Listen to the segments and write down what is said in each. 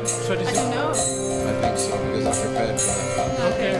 So this I don't know. I think so, because I prepared for that. Okay.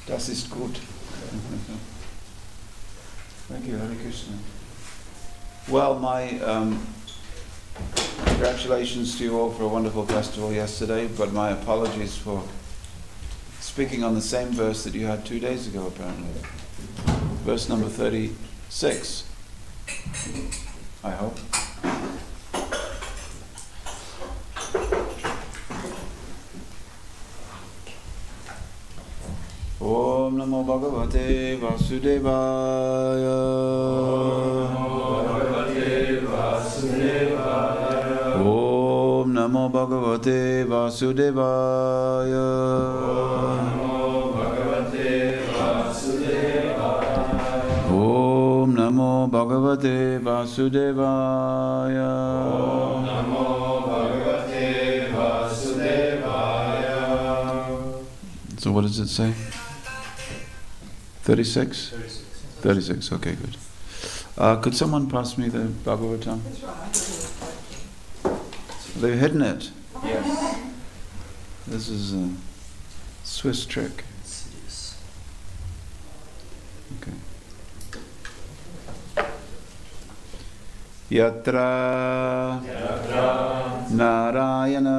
Das ist gut. Thank you, Hare Krishna. Well, Congratulations to you all for a wonderful festival yesterday, but my apologies for speaking on the same verse that you had 2 days ago, apparently. Verse number 36, I hope. Om Namo Bhagavate Vasudevaya. Om Namo Bhagavate Vasudevaya. Om Namo Bhagavate Vasudevaya. Om Namo Bhagavate Vasudevaya. So what does it say? 36? 36, okay, good. Could someone pass me the Bhagavatam? They've hidden it. Yes. This is a Swiss trick. Okay. Yatra Narayana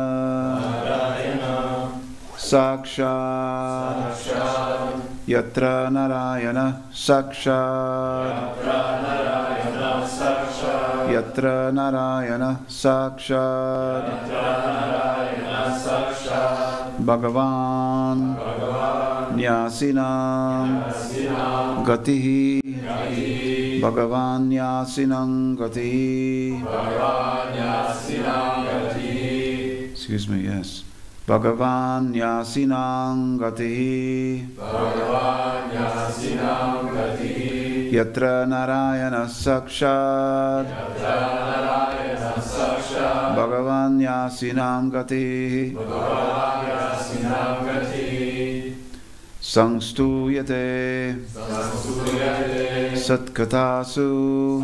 Sakshat Yatra Narayana Sakshat Yatra Narayana Sakshat Bhagavan Nyasinam Gatihi Bhagavan Nyasinam Gatihi. Excuse me, yes. Bhagavan Nyasinam Gatihi. Yatra Narayana Sakshat Bhagavan Nyasinam Gatihi. Sangstuyate Satkatasu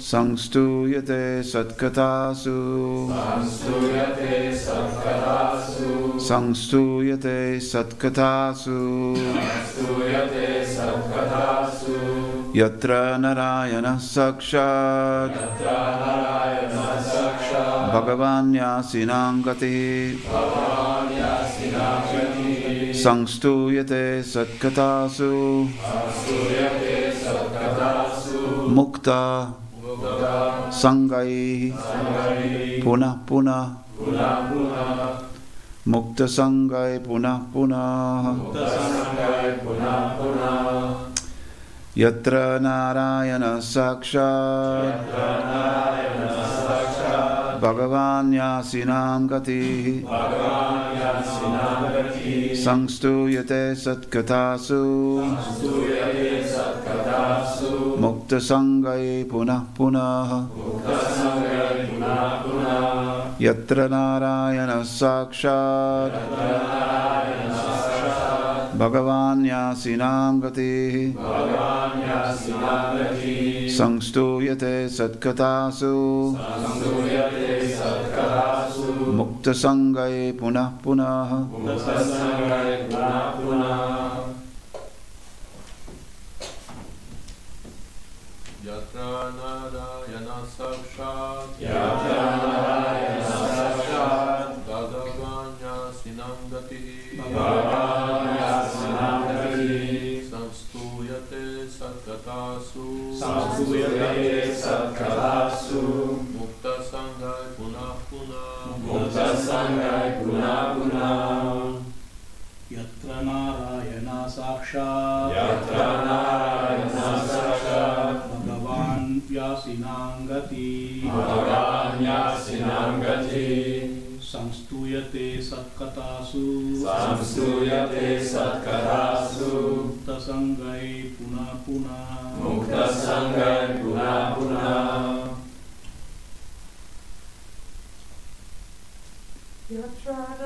Sangstuyate Satkatasu Sangstuyate Satkatasu Yatra Narayana Sakshat Bhagavan Nyasinam Gatihi. Sangstuyate Satkatasu Mukta Sangai Punah Punah Mukta Sangai Punah Punah Yatra Narayana Sakshat Bhagavan Nyasinam Gatihi. Sangstuyate Satkatasu Mukta Sangai Punah Punah Yatra Narayana Sakshat Bhagavan Nyasinam Gatihi. Sangstuyate Satkatasu Mukta Sangai Punah Punah. Yatra Narayana Sakshat Bhagavan Nyasinam Gatihi. Sangstuyate Satkatasu Mukta Sangai Punah Punah Yatra Narayana Sakshat Bhagavan Nyasinam Gatihi. Sangstuyate Satkatasu Mukta Sangai Punah Punah. Yatra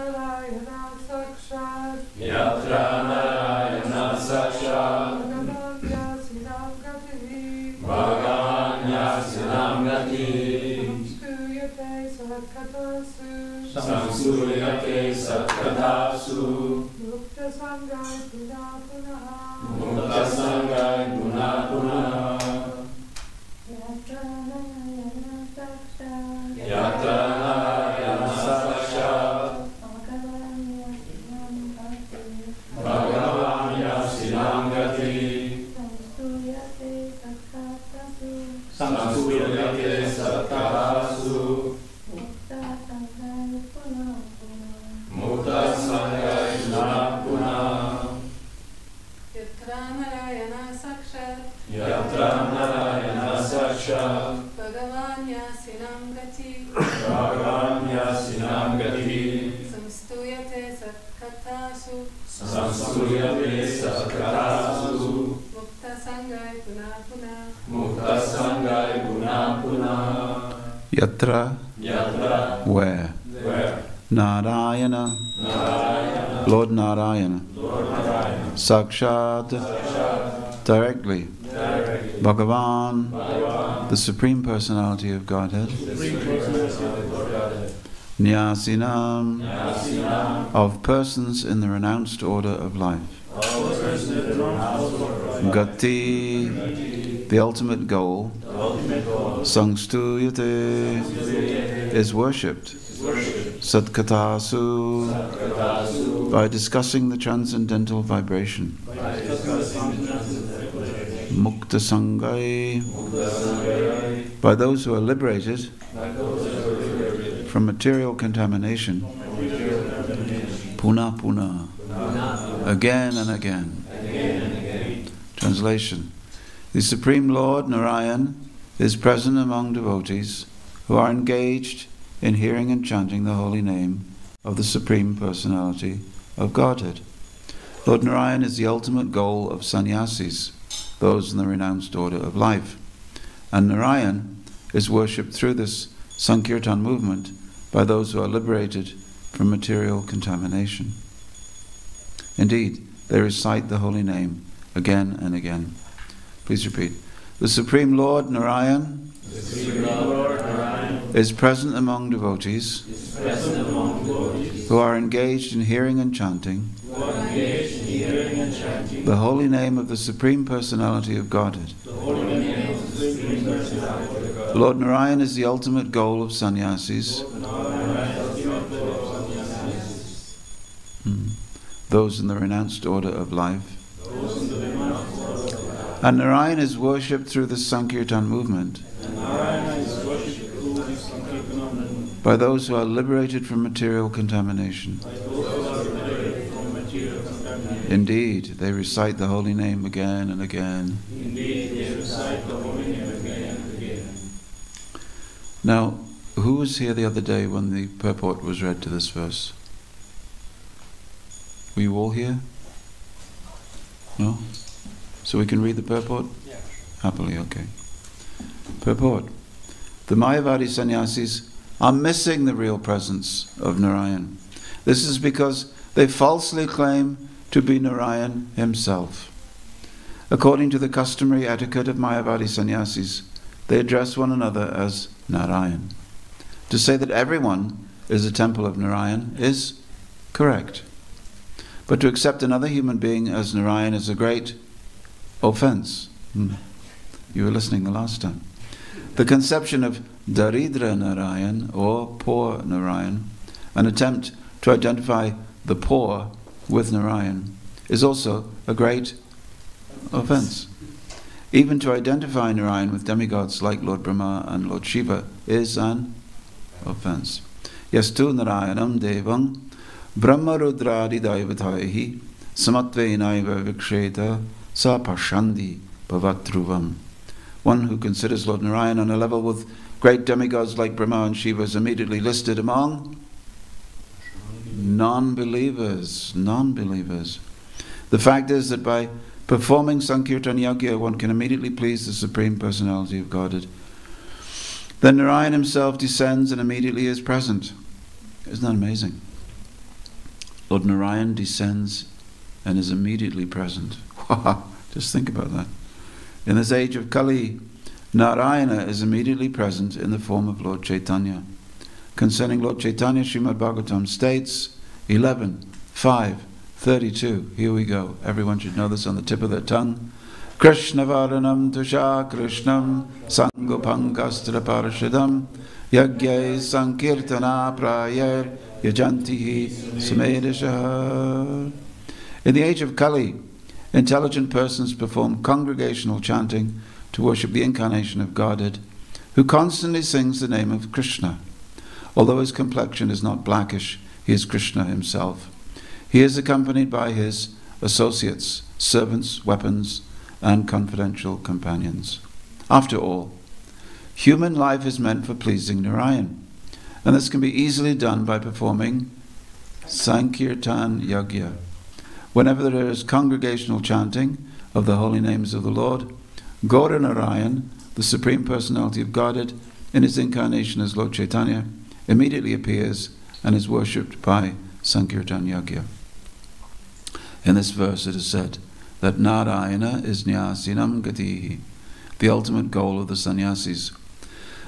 Narayana Sakshat Bhagavan Nyasinam Gatihi. Sangstuyate Satkatasu Mukta Sangai Punah Punah. Yatra Narayana Sakshat Sakkatasu Mukta Sangai Punah Punah Yatra Narayana Sakshat Yatra Narayana Sakshat Bhagavan Yasinam Gati Bhagavan Yasinam Gati Samstuyate Sakkatasu Samstuyate Sakkatasu Mukta Sangai Punah Punah Mukta Sangai Punah Punah Yatra, Yatra where? Narayana, Lord Narayana, Sakshat, directly, Bhagavan, the Supreme Personality of Godhead, Nyasinam, of persons in the renounced order of life, Gati, the ultimate goal, Sangstuyate, is worshipped, Satkatasu, by discussing the transcendental vibration, Mukta Sangai, by those who are liberated from material contamination, Punah Punah, again and again. Translation: the Supreme Lord Narayan is present among devotees who are engaged in hearing and chanting the holy name of the Supreme Personality of Godhead. Lord Narayan is the ultimate goal of sannyasis, those in the renounced order of life. And Narayan is worshipped through this Sankirtan movement by those who are liberated from material contamination. Indeed, they recite the holy name again and again. Please repeat. The Supreme Lord Narayan is present among devotees who are engaged in hearing and chanting the holy name of the Supreme Personality of Godhead. Lord Narayan is the ultimate goal of sannyasis, those in the renounced order of life. And Narayan is worshipped through the Sankirtan movement by those who are liberated from material contamination. Indeed, they recite the holy name again and again. Now, who was here the other day when the purport was read to this verse? Were you all here? No? So we can read the purport? Yeah. Happily, okay. Purport. The Mayavadi sannyasis are missing the real presence of Narayan. This is because they falsely claim to be Narayan himself. According to the customary etiquette of Mayavadi sannyasis, they address one another as Narayan. To say that everyone is a temple of Narayan is correct. But to accept another human being as Narayan is a great offense. You were listening the last time. The conception of Daridra Narayan, or poor Narayan, an attempt to identify the poor with Narayan, is also a great offense. Even to identify Narayan with demigods like Lord Brahma and Lord Shiva is an offense. Yastu Narayanam Devam Brahma Rudradi Daivataihi Samatvenaiva Viksheta Sa Pashandi Bhavatruvam. One who considers Lord Narayan on a level with great demigods like Brahma and Shiva is immediately listed among non-believers. The fact is that by performing Sankirtan Yagya, one can immediately please the Supreme Personality of Godhead. Then Narayan himself descends and immediately is present. Isn't that amazing? Lord Narayan descends and is immediately present. Just think about that. In this age of Kali, Narayana is immediately present in the form of Lord Chaitanya. Concerning Lord Chaitanya, Srimad Bhagavatam states 11:5:32. Here we go. Everyone should know this on the tip of their tongue. Krishna Varanam Tusha Krishnam Sangopangastra Parashadam Yagyai Sankirtana Prayer Yajantihi Sumedasha. In the age of Kali, intelligent persons perform congregational chanting to worship the incarnation of Godhead, who constantly sings the name of Krishna. Although his complexion is not blackish, he is Krishna himself. He is accompanied by his associates, servants, weapons, and confidential companions. After all, human life is meant for pleasing Narayan, and this can be easily done by performing Sankirtan Yagya. Whenever there is congregational chanting of the holy names of the Lord, Gaura Narayan, the Supreme Personality of Godhead, in his incarnation as Lord Chaitanya, immediately appears and is worshipped by Sankirtan Yagya. In this verse it is said that Narayana is Nyasinam Gatihi, the ultimate goal of the sannyasis.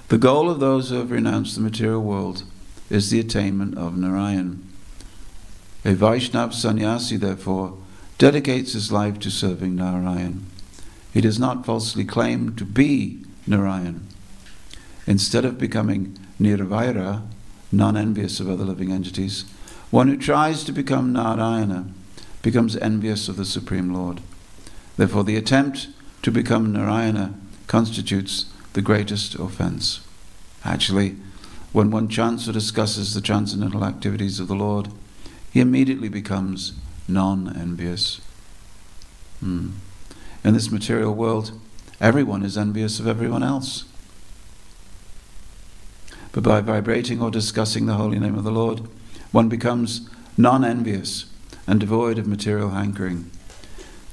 The goal of those who have renounced the material world is the attainment of Narayan. A Vaishnava sannyasi, therefore, dedicates his life to serving Narayan. He does not falsely claim to be Narayan. Instead of becoming nirvaira, non-envious of other living entities, one who tries to become Narayana becomes envious of the Supreme Lord. Therefore, the attempt to become Narayana constitutes the greatest offense. Actually, when one chants or discusses the transcendental activities of the Lord, he immediately becomes non-envious. In this material world, everyone is envious of everyone else. But by vibrating or discussing the holy name of the Lord, one becomes non-envious and devoid of material hankering.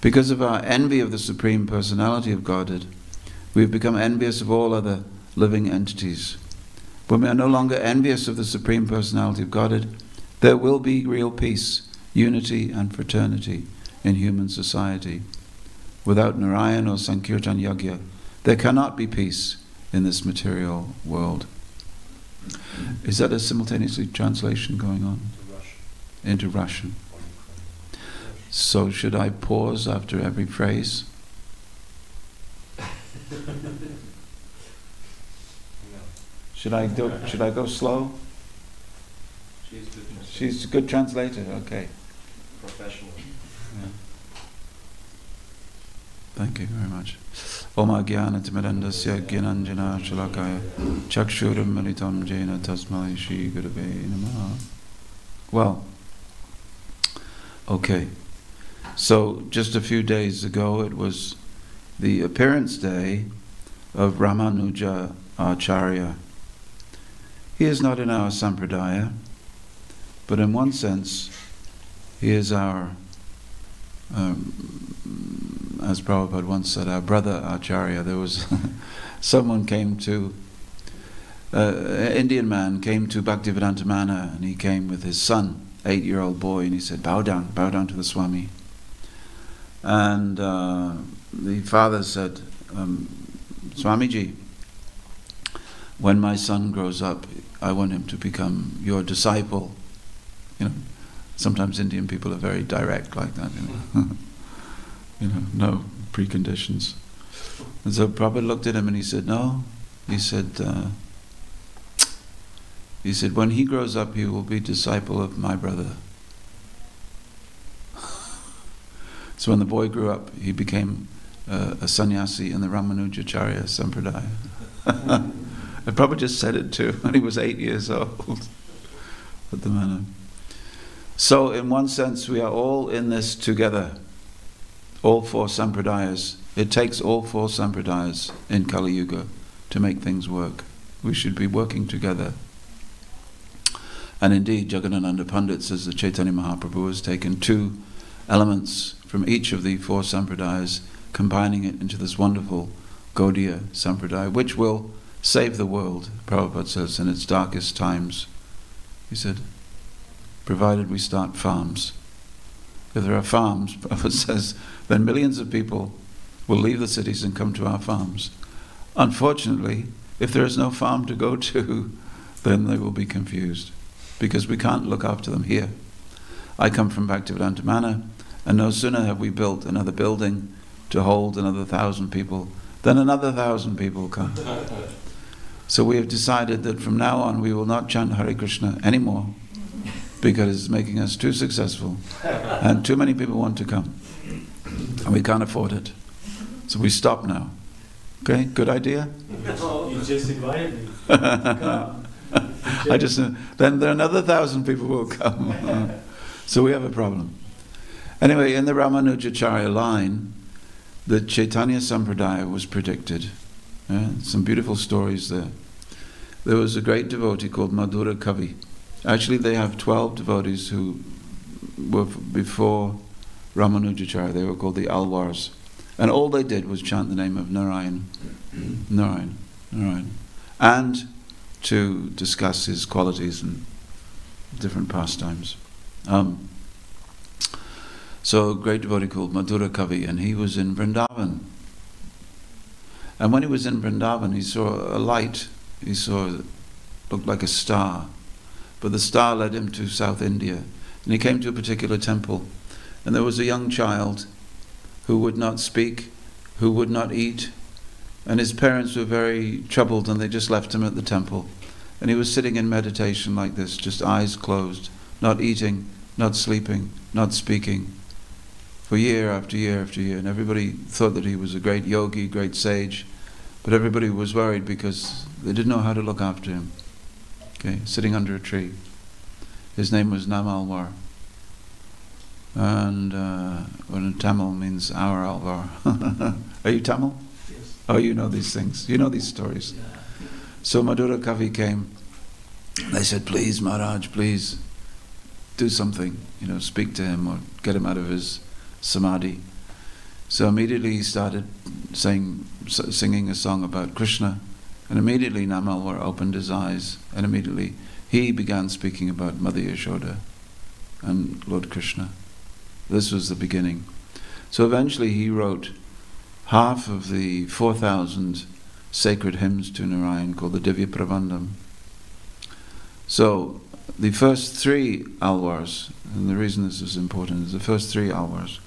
Because of our envy of the Supreme Personality of Godhead, we have become envious of all other living entities. When we are no longer envious of the Supreme Personality of Godhead, there will be real peace, unity and fraternity in human society. Without Narayan or Sankirtan Yagya, there cannot be peace in this material world. Is that a simultaneously translation going on? Into Russian. So should I pause after every phrase? Should I go slow? She's a good translator. Okay. Professional. Yeah. Thank you very much. Om Ajnana Timirandasya Gyananjana Shalakaya Chakshuram Militam Jena Tasmai Shri Gurave Namaha. Well, okay. So just a few days ago, it was the appearance day of Ramanuja Acharya. He is not in our sampradaya, but in one sense, he is our, as Prabhupada once said, our brother Acharya. There was someone came to, an Indian man came to Bhaktivedanta Mana, and he came with his son, 8-year-old boy, and he said, bow down to the Swami. And the father said, Swamiji, when my son grows up, I want him to become your disciple. You know, sometimes Indian people are very direct like that. No preconditions. And so Prabhupada looked at him and he said, no. He said, when he grows up, he will be disciple of my brother. So when the boy grew up, he became a sannyasi in the Ramanujacharya Sampradaya. I probably just said it too when he was 8 years old. At the manner. So in one sense, we are all in this together. All 4 sampradayas. It takes all 4 sampradayas in Kali Yuga to make things work. We should be working together. And indeed, Jagadananda Pandit says that Chaitanya Mahaprabhu has taken 2 elements from each of the 4 sampradayas, combining it into this wonderful Gaudiya Sampradaya, which will save the world, Prabhupada says, in its darkest times. He said, provided we start farms. If there are farms, Prabhupada says, then millions of people will leave the cities and come to our farms. Unfortunately, if there is no farm to go to, then they will be confused, because we can't look after them here. I come from Bhaktivedanta Mana, and no sooner have we built another building to hold another 1,000 people, then another 1,000 people come. So we have decided that from now on we will not chant Hare Krishna anymore, because it's making us too successful and too many people want to come and we can't afford it. So we stop now. Okay, good idea? He just invited me. Come. I just then there another 1,000 people will come. So we have a problem. Anyway, in the Ramanujacharya line, the Chaitanya Sampradaya was predicted. Some beautiful stories there. There was a great devotee called Madhura Kavi. Actually, they have 12 devotees who were before Ramanujacharya. They were called the Alvars. And all they did was chant the name of Narayan, Narayan, Narayan, and to discuss his qualities and different pastimes. So a great devotee called Madhura Kavi, and he was in Vrindavan. And when he was in Vrindavan, he saw a light. He saw it looked like a star, but the star led him to South India. And he came to a particular temple, and there was a young child who would not speak, who would not eat, and his parents were very troubled, and they just left him at the temple. And he was sitting in meditation like this, just eyes closed, not eating, not sleeping, not speaking, for year after year after year. And everybody thought that he was a great yogi, great sage, but everybody was worried because they didn't know how to look after him. Okay, sitting under a tree. His name was Namalwar. And when Tamil means our Alvar. Are you Tamil? Yes. Oh, you know these things. You know these stories. Yeah. So Madhura Kavi came. They said, please, Maharaj, please do something. Speak to him or get him out of his samadhi. So immediately he started singing a song about Krishna. And immediately Namalwar opened his eyes. And immediately he began speaking about Mother Yashoda and Lord Krishna. This was the beginning. So eventually he wrote half of the 4,000 sacred hymns to Narayan called the Divya Prabandham. So the first 3 Alvars, and the reason this is important is the first 3 Alvars.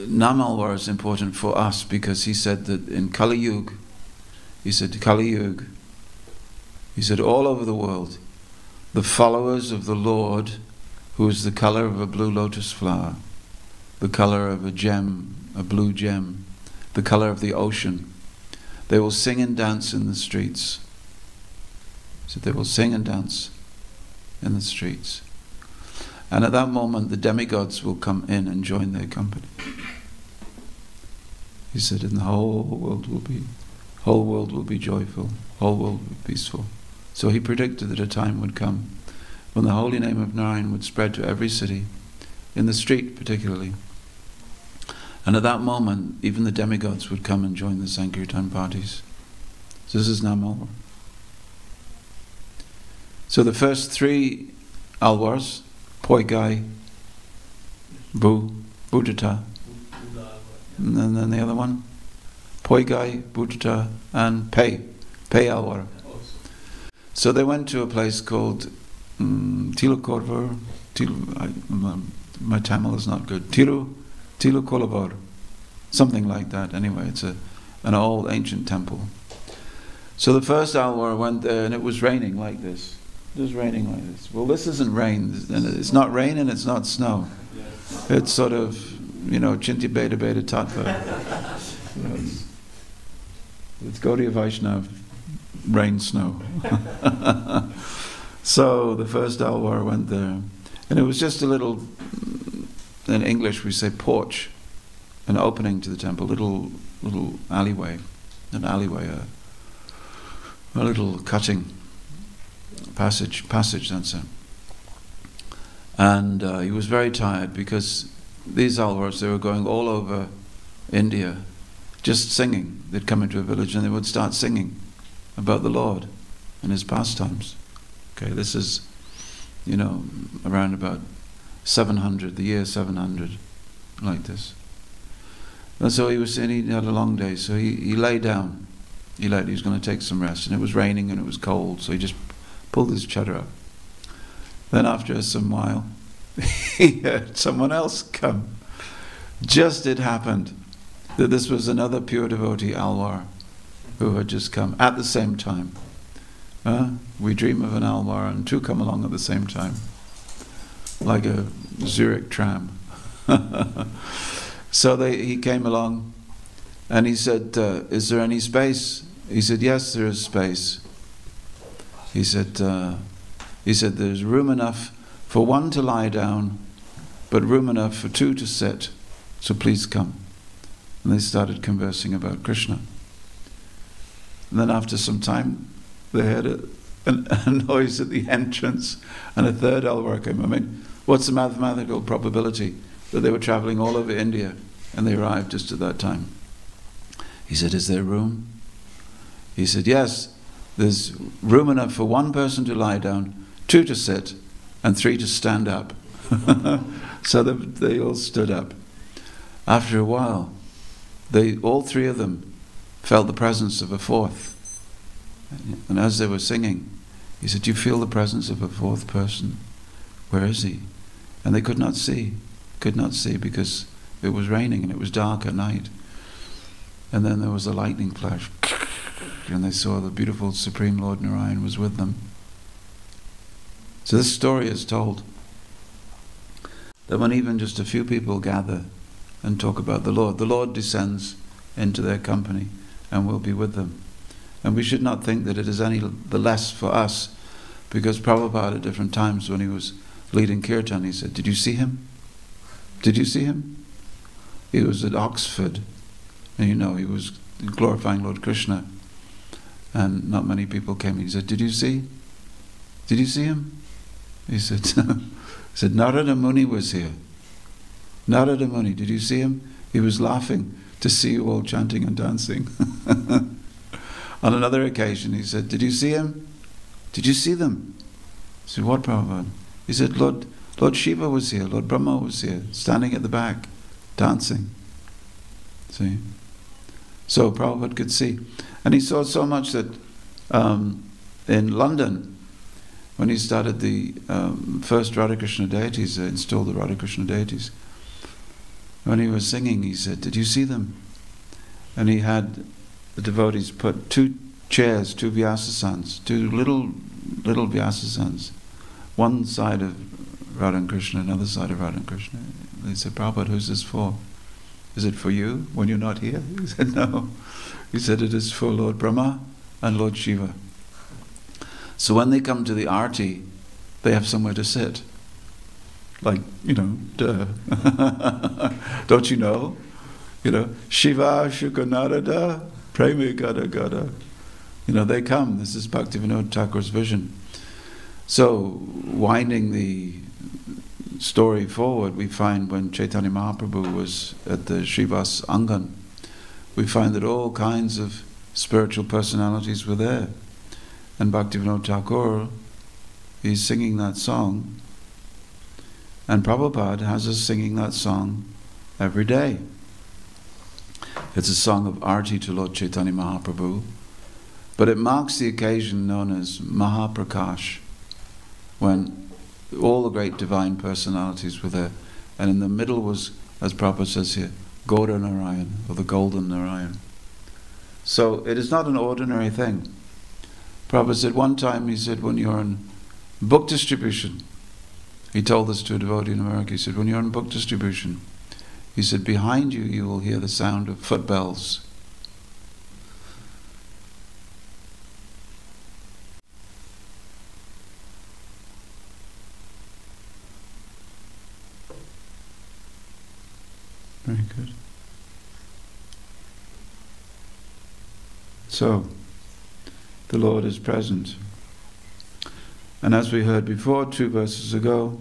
Namalwar is important for us because he said that in Kali Yuga, he said all over the world, the followers of the Lord, who is the color of a blue lotus flower, the color of a gem, a blue gem, the color of the ocean, they will sing and dance in the streets. So they will sing and dance in the streets. And at that moment, the demigods will come in and join their company. He said, and the whole world will be joyful, whole world will be peaceful. So he predicted that a time would come when the holy name of Narayan would spread to every city, in the street particularly. And at that moment, even the demigods would come and join the Sankirtan parties. So this is Namalwar. So the first 3 Alvars, Poigai, Bhutata, and then the other one, Poigai, Bhutata, and Pei Alvar. So they went to a place called Tilukorvar. My Tamil is not good. Tilukolabor, something like that. Anyway, it's an old ancient temple. So the first Alvar went there, and it was raining like this. It was raining like this. Well, this isn't rain. It's not rain and it's not snow. It's sort of, Chinti Beta Beta Tattva. It's Gaudiya Vaishnav, rain, snow. So the first Alvar went there, and it was just a little, in English we say porch, an opening to the temple, little alleyway, a little cutting passage, that's it. And he was very tired because these Alvars, they were going all over India, just singing. They'd come into a village and they would start singing about the Lord and his pastimes. Okay, this is, around about 700, the year 700, like this. And so he had a long day, so he lay down. He was going to take some rest, and it was raining and it was cold, so he just pulled his chadar up. Then after some while, he heard someone else come. Just it happened that this was another pure devotee, Alvar, who had just come at the same time. We dream of an Alvar and 2 come along at the same time, like a Zurich tram. So he came along, And he said, is there any space? He said, yes, there is space. He said, there's room enough for one to lie down, but room enough for two to sit. So please come. And they started conversing about Krishna. And then after some time, they heard a noise at the entrance, and a third alvar came. I mean, what's the mathematical probability that they were traveling all over India and they arrived just at that time? He said, is there room? He said, yes, there's room enough for one person to lie down, two to sit, and three to stand up. So they all stood up. After a while, all three of them felt the presence of a fourth. And as they were singing, he said, do you feel the presence of a fourth person? Where is he? And they could not see because it was raining and it was dark at night. And then there was a lightning flash, and they saw the beautiful Supreme Lord Narayan was with them. So this story is told that when even just a few people gather and talk about the Lord descends into their company and will be with them. And we should not think that it is any the less for us, because Prabhupada at different times when he was leading kirtan, he said, did you see him? Did you see him? He was at Oxford, and he was glorifying Lord Krishna, and not many people came. He said, did you see him? He said, Narada Muni was here. Narada Muni, did you see him? He was laughing to see you all chanting and dancing. On another occasion, he said, did you see him? Did you see them? I said, what, Prabhupada? He said, Lord Shiva was here, Lord Brahma was here, standing at the back, dancing. See? So Prabhupada could see. And he saw so much that in London, when he started the first Radha Krishna deities, installed the Radha Krishna deities, when he was singing, he said, did you see them? And he had the devotees put two chairs, two Vyasasans, two little Vyasasans, one side of Radha Krishna, another side of Radha Krishna. They said, Prabhupada, who's this for? Is it for you when you're not here? He said, no. He said, it is for Lord Brahma and Lord Shiva. So when they come to the arti, they have somewhere to sit. Like, duh. Don't you know? Shiva Shuka Narada Premi Gada Gada. They come. This is Bhaktivinoda Thakur's vision. So, winding the story forward, we find when Chaitanya Mahaprabhu was at the Srivas Angan, we find that all kinds of spiritual personalities were there. And Bhaktivinoda Thakur, he's singing that song, and Prabhupada has us singing that song every day. It's a song of Arti to Lord Chaitanya Mahaprabhu, but it marks the occasion known as Mahaprakash, when all the great divine personalities were there, and in the middle was, as Prabhupada says here, Gaura Narayan, or the Golden Narayan. So it is not an ordinary thing. Prabhupada said one time, he said, when you're in book distribution, he told this to a devotee in America, he said, when you're in book distribution, he said, behind you, you will hear the sound of footbells. Very good. So, the Lord is present. And as we heard before, 2 verses ago,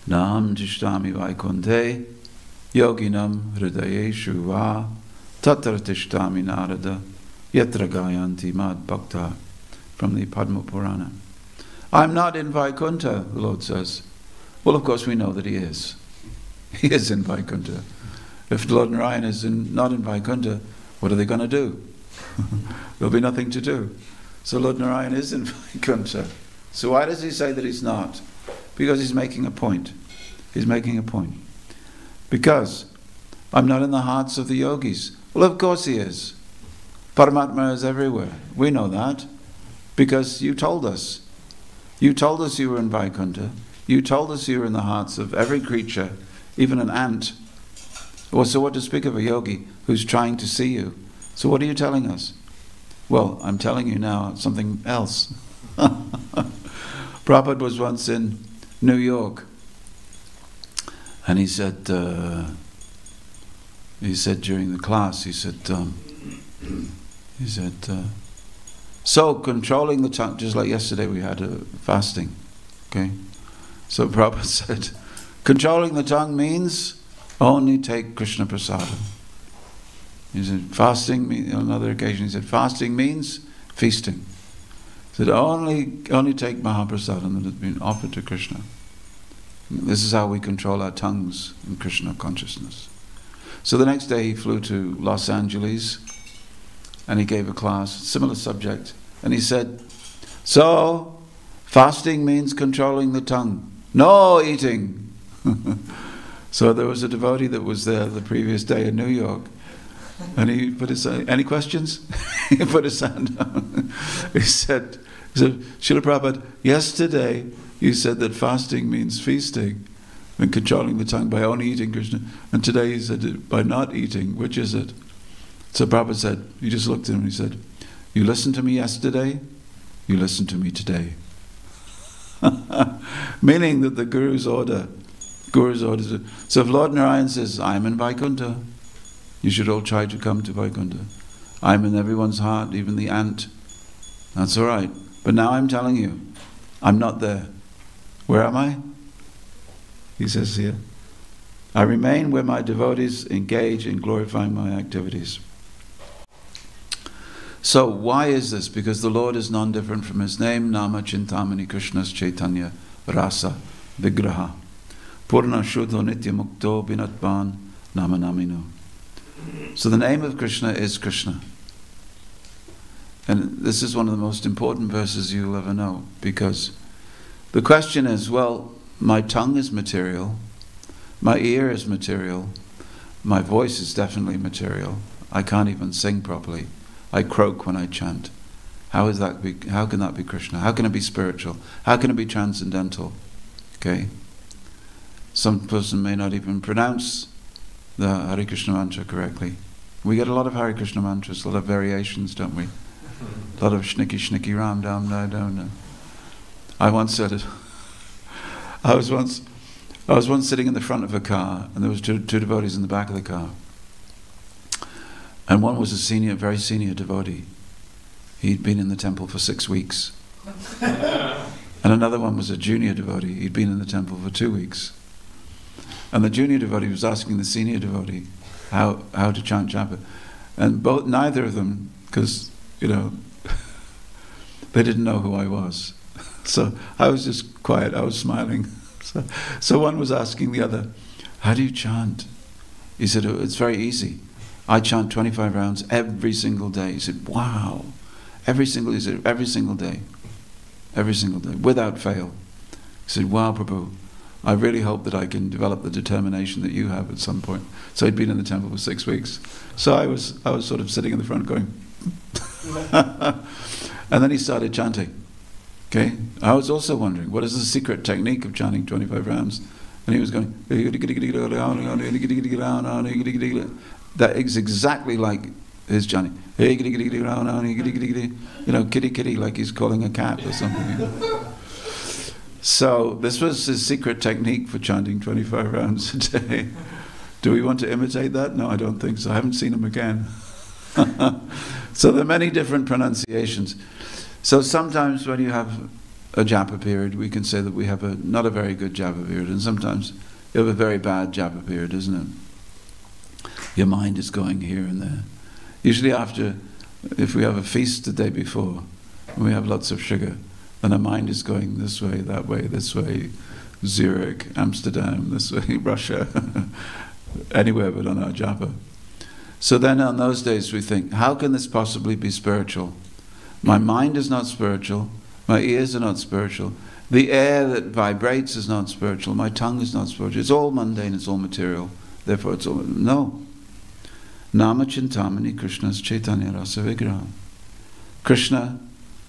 Nam tishtami vaikunte yoginam hridayeshu va tatra tishtami narada yatra gayanti mad bhakta, from the Padma Purana. I'm not in Vaikuntha, the Lord says. Well, of course we know that he is. He is in Vaikuntha. If Lord Narayan is not in Vaikuntha, what are they going to do? There'll be nothing to do. So Lord Narayan is in Vaikuntha. So why does he say that he's not? Because he's making a point. He's making a point. Because I'm not in the hearts of the yogis. Well, of course he is. Paramatma is everywhere. We know that. Because you told us. You told us you were in Vaikuntha. You told us you were in the hearts of every creature, even an ant. Well, so what to speak of a yogi who's trying to see you? So what are you telling us? Well, I'm telling you now something else. Prabhupada was once in New York, and he said during the class, he said, so controlling the tongue, just like yesterday we had a fasting, okay? So Prabhupada said, controlling the tongue means only take Krishna prasadam. He said, fasting, on another occasion he said, fasting means feasting. He said, only take Mahaprasadam that has been offered to Krishna. This is how we control our tongues in Krishna consciousness. So the next day he flew to Los Angeles and he gave a class, similar subject, and he said, so fasting means controlling the tongue, no eating. So there was a devotee that was there the previous day in New York, and he put his any questions? He put his hand down. He said, Srila Prabhupada, yesterday you said that fasting means feasting and controlling the tongue by only eating Krishna, and today you said by not eating. Which is it? So Prabhupada said, he just looked at him and he said, you listened to me yesterday, you listened to me today. Meaning that the Guru's order. So if Lord Narayan says, I'm in Vaikuntha, you should all try to come to Vaikuntha. I'm in everyone's heart, even the ant. That's all right. But now I'm telling you, I'm not there. Where am I? He says here, I remain where my devotees engage in glorifying my activities. So why is this? Because the Lord is non-different from His name, Nama Chintamani Krishna's Chaitanya Rasa Vigraha Purna Shuddho Nitya Mukto Binatvan Nama Namino. So the name of Krishna is Krishna. And this is one of the most important verses you'll ever know, because the question is, well, my tongue is material, my ear is material, my voice is definitely material. I can't even sing properly. I croak when I chant. How can that be Krishna? How can it be spiritual? How can it be transcendental? Okay? Some person may not even pronounce the Hare Krishna mantra correctly. We get a lot of Hare Krishna mantras, a lot of variations, don't we? A lot of shnicky ram dam da dam. I once said it. I was once sitting in the front of a car, and there was two devotees in the back of the car. And one was a very senior devotee. He'd been in the temple for 6 weeks. And another one was a junior devotee. He'd been in the temple for 2 weeks. And the junior devotee was asking the senior devotee how to chant japa. And neither of them, because, they didn't know who I was. So I was just quiet, I was smiling. So one was asking the other, how do you chant? He said, oh, it's very easy. I chant 25 rounds every single day. He said, wow. Every single day, without fail. He said, wow, Prabhu, I really hope that I can develop the determination that you have at some point. So he'd been in the temple for 6 weeks. So I was sort of sitting in the front going, and then he started chanting. Okay? I was also wondering, what is the secret technique of chanting 25 rounds? And he was going, that is exactly like his chanting. Kitty, like he's calling a cat or something. So this was his secret technique for chanting 25 rounds a day. Do we want to imitate that? No, I don't think so. I haven't seen him again. So there are many different pronunciations. So sometimes when you have a japa period, we can say that we have not a very good japa period, and sometimes you have a very bad japa period, isn't it? Your mind is going here and there. Usually if we have a feast the day before, and we have lots of sugar, then our mind is going this way, this way, Zurich, Amsterdam, this way, Russia, anywhere but on our japa. So then on those days we think, how can this possibly be spiritual? My mind is not spiritual, my ears are not spiritual, the air that vibrates is not spiritual, my tongue is not spiritual, it's all mundane, it's all material, therefore it's all... No. Nama Chintamani Krishna's Chaitanya Rasa Vigraha. Krishna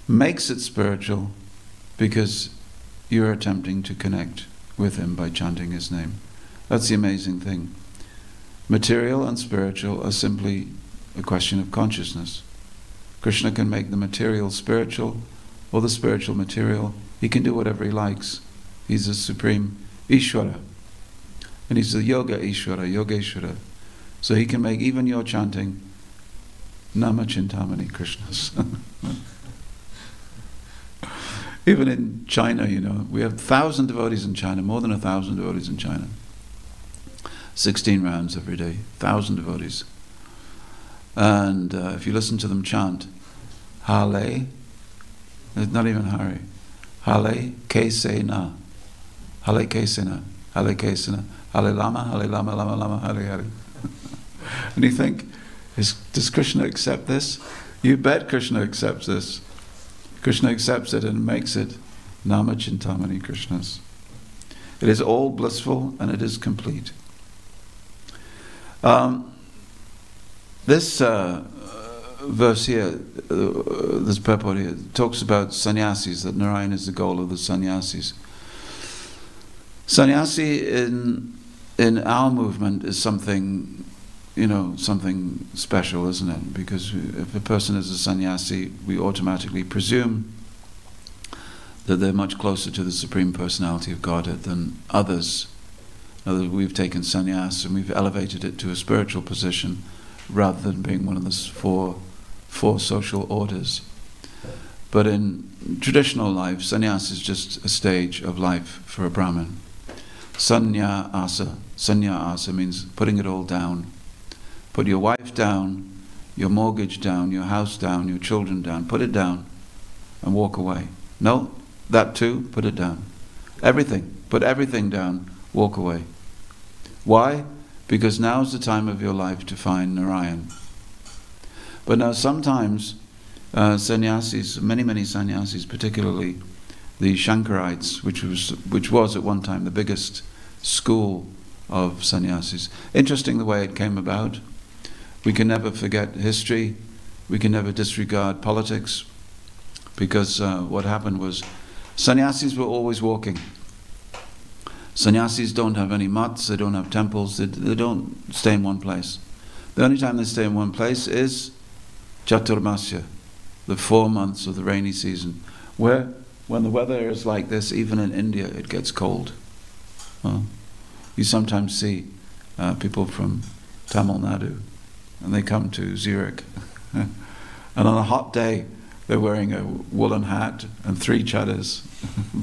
makes it spiritual because you're attempting to connect with Him by chanting His name. That's the amazing thing. Material and spiritual are simply a question of consciousness. Krishna can make the material spiritual or the spiritual material. He can do whatever he likes. He's the supreme Ishvara. And he's the Yoga Ishvara, Yogeshvara. So he can make even your chanting Nama Chintamani Krishnas. Even in China, we have 1,000 devotees in China, more than 1,000 devotees in China. 16 rounds every day, 1,000 devotees. And if you listen to them chant, Hale, it's not even Hari, Hale Kesena, Hale Kesena, Hale Kesena, Hale Lama, Lama, Lama, Hale Hare. And you think, does Krishna accept this? You bet Krishna accepts this. Krishna accepts it and makes it Nama Chintamani Krishnas. It is all blissful and it is complete. This verse here, this purport here, talks about sannyasis, that Narayan is the goal of the sannyasis. Sannyasi in our movement is something, something special, isn't it? Because if a person is a sannyasi, we automatically presume that they're much closer to the Supreme Personality of Godhead than others. We've taken sannyas and we've elevated it to a spiritual position rather than being one of the four social orders. But in traditional life, sannyas is just a stage of life for a Brahmin. Sannyasa means putting it all down. Put your wife down, your mortgage down, your house down, your children down. Put it down and walk away. No, that too, put it down. Everything, put everything down, walk away. Why? Because now is the time of your life to find Narayan. But now sometimes sannyasis, many sannyasis, particularly the Shankarites, which was at one time the biggest school of sannyasis. Interesting the way it came about. We can never forget history. We can never disregard politics. Because what happened was, sannyasis were always walking. Sannyasis don't have any mats, they don't have temples, they don't stay in one place. The only time they stay in one place is Chaturmasya, the 4 months of the rainy season, where when the weather is like this, even in India, it gets cold. You sometimes see people from Tamil Nadu, and they come to Zurich, and on a hot day, they're wearing a woolen hat and 3 chaddars,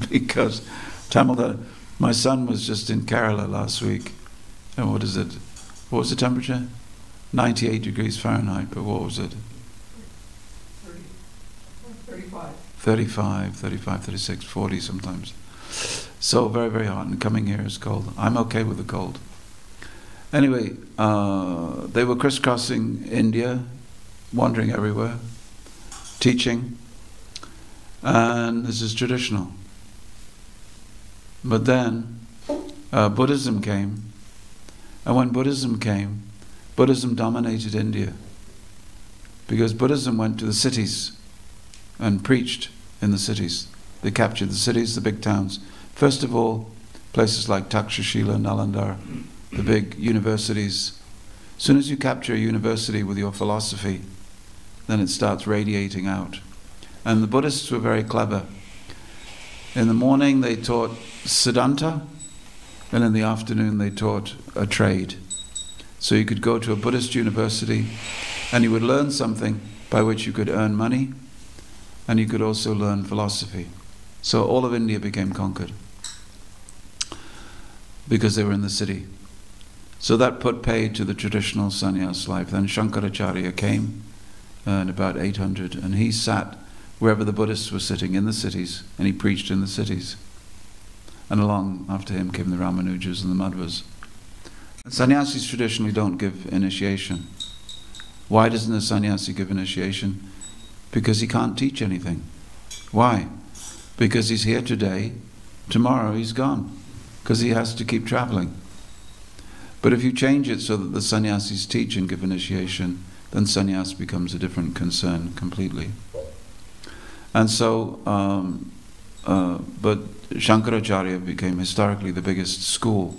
because Tamil Nadu. My son was just in Kerala last week, and what is it? What was the temperature? 98 degrees Fahrenheit, but what was it? 35, 36, 40 sometimes. So very, very hot, and coming here is cold. I'm okay with the cold. Anyway, they were crisscrossing India, wandering everywhere, teaching, and this is traditional. But then Buddhism came, and when Buddhism came, Buddhism dominated India, because Buddhism went to the cities and preached in the cities. They captured the cities, the big towns. First of all, places like Takshashila, Nalanda, the big universities. As soon as you capture a university with your philosophy, then it starts radiating out. And the Buddhists were very clever. In the morning they taught Siddhanta, and in the afternoon they taught a trade. So you could go to a Buddhist university and you would learn something by which you could earn money, and you could also learn philosophy. So all of India became conquered because they were in the city. So that put paid to the traditional sannyas life. Then Shankaracharya came in about 800, and he sat wherever the Buddhists were sitting in the cities, and he preached in the cities. And along after him came the Ramanujas and the Madhvas. Sannyasis traditionally don't give initiation. Why doesn't a sannyasi give initiation? Because he can't teach anything. Why? Because he's here today, tomorrow he's gone, because he has to keep traveling. But if you change it so that the sannyasis teach and give initiation, then sannyas becomes a different concern completely. And so, but Shankaracharya became historically the biggest school.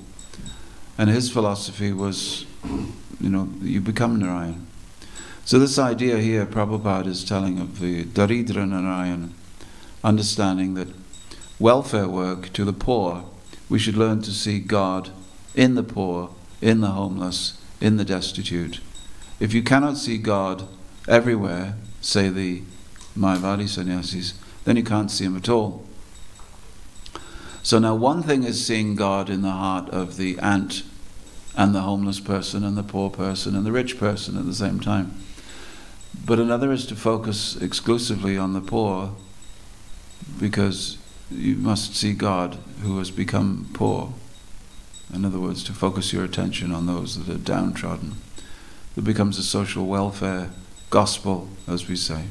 And his philosophy was, you become Narayan. So this idea here, Prabhupada is telling of the Daridra Narayan, understanding that welfare work to the poor, we should learn to see God in the poor, in the homeless, in the destitute. If you cannot see God everywhere, say the Mayavadi sannyasis, then you can't see him at all. So now one thing is seeing God in the heart of the ant and the homeless person and the poor person and the rich person at the same time. But another is to focus exclusively on the poor, because you must see God who has become poor. In other words, to focus your attention on those that are downtrodden. It becomes a social welfare gospel, as we say.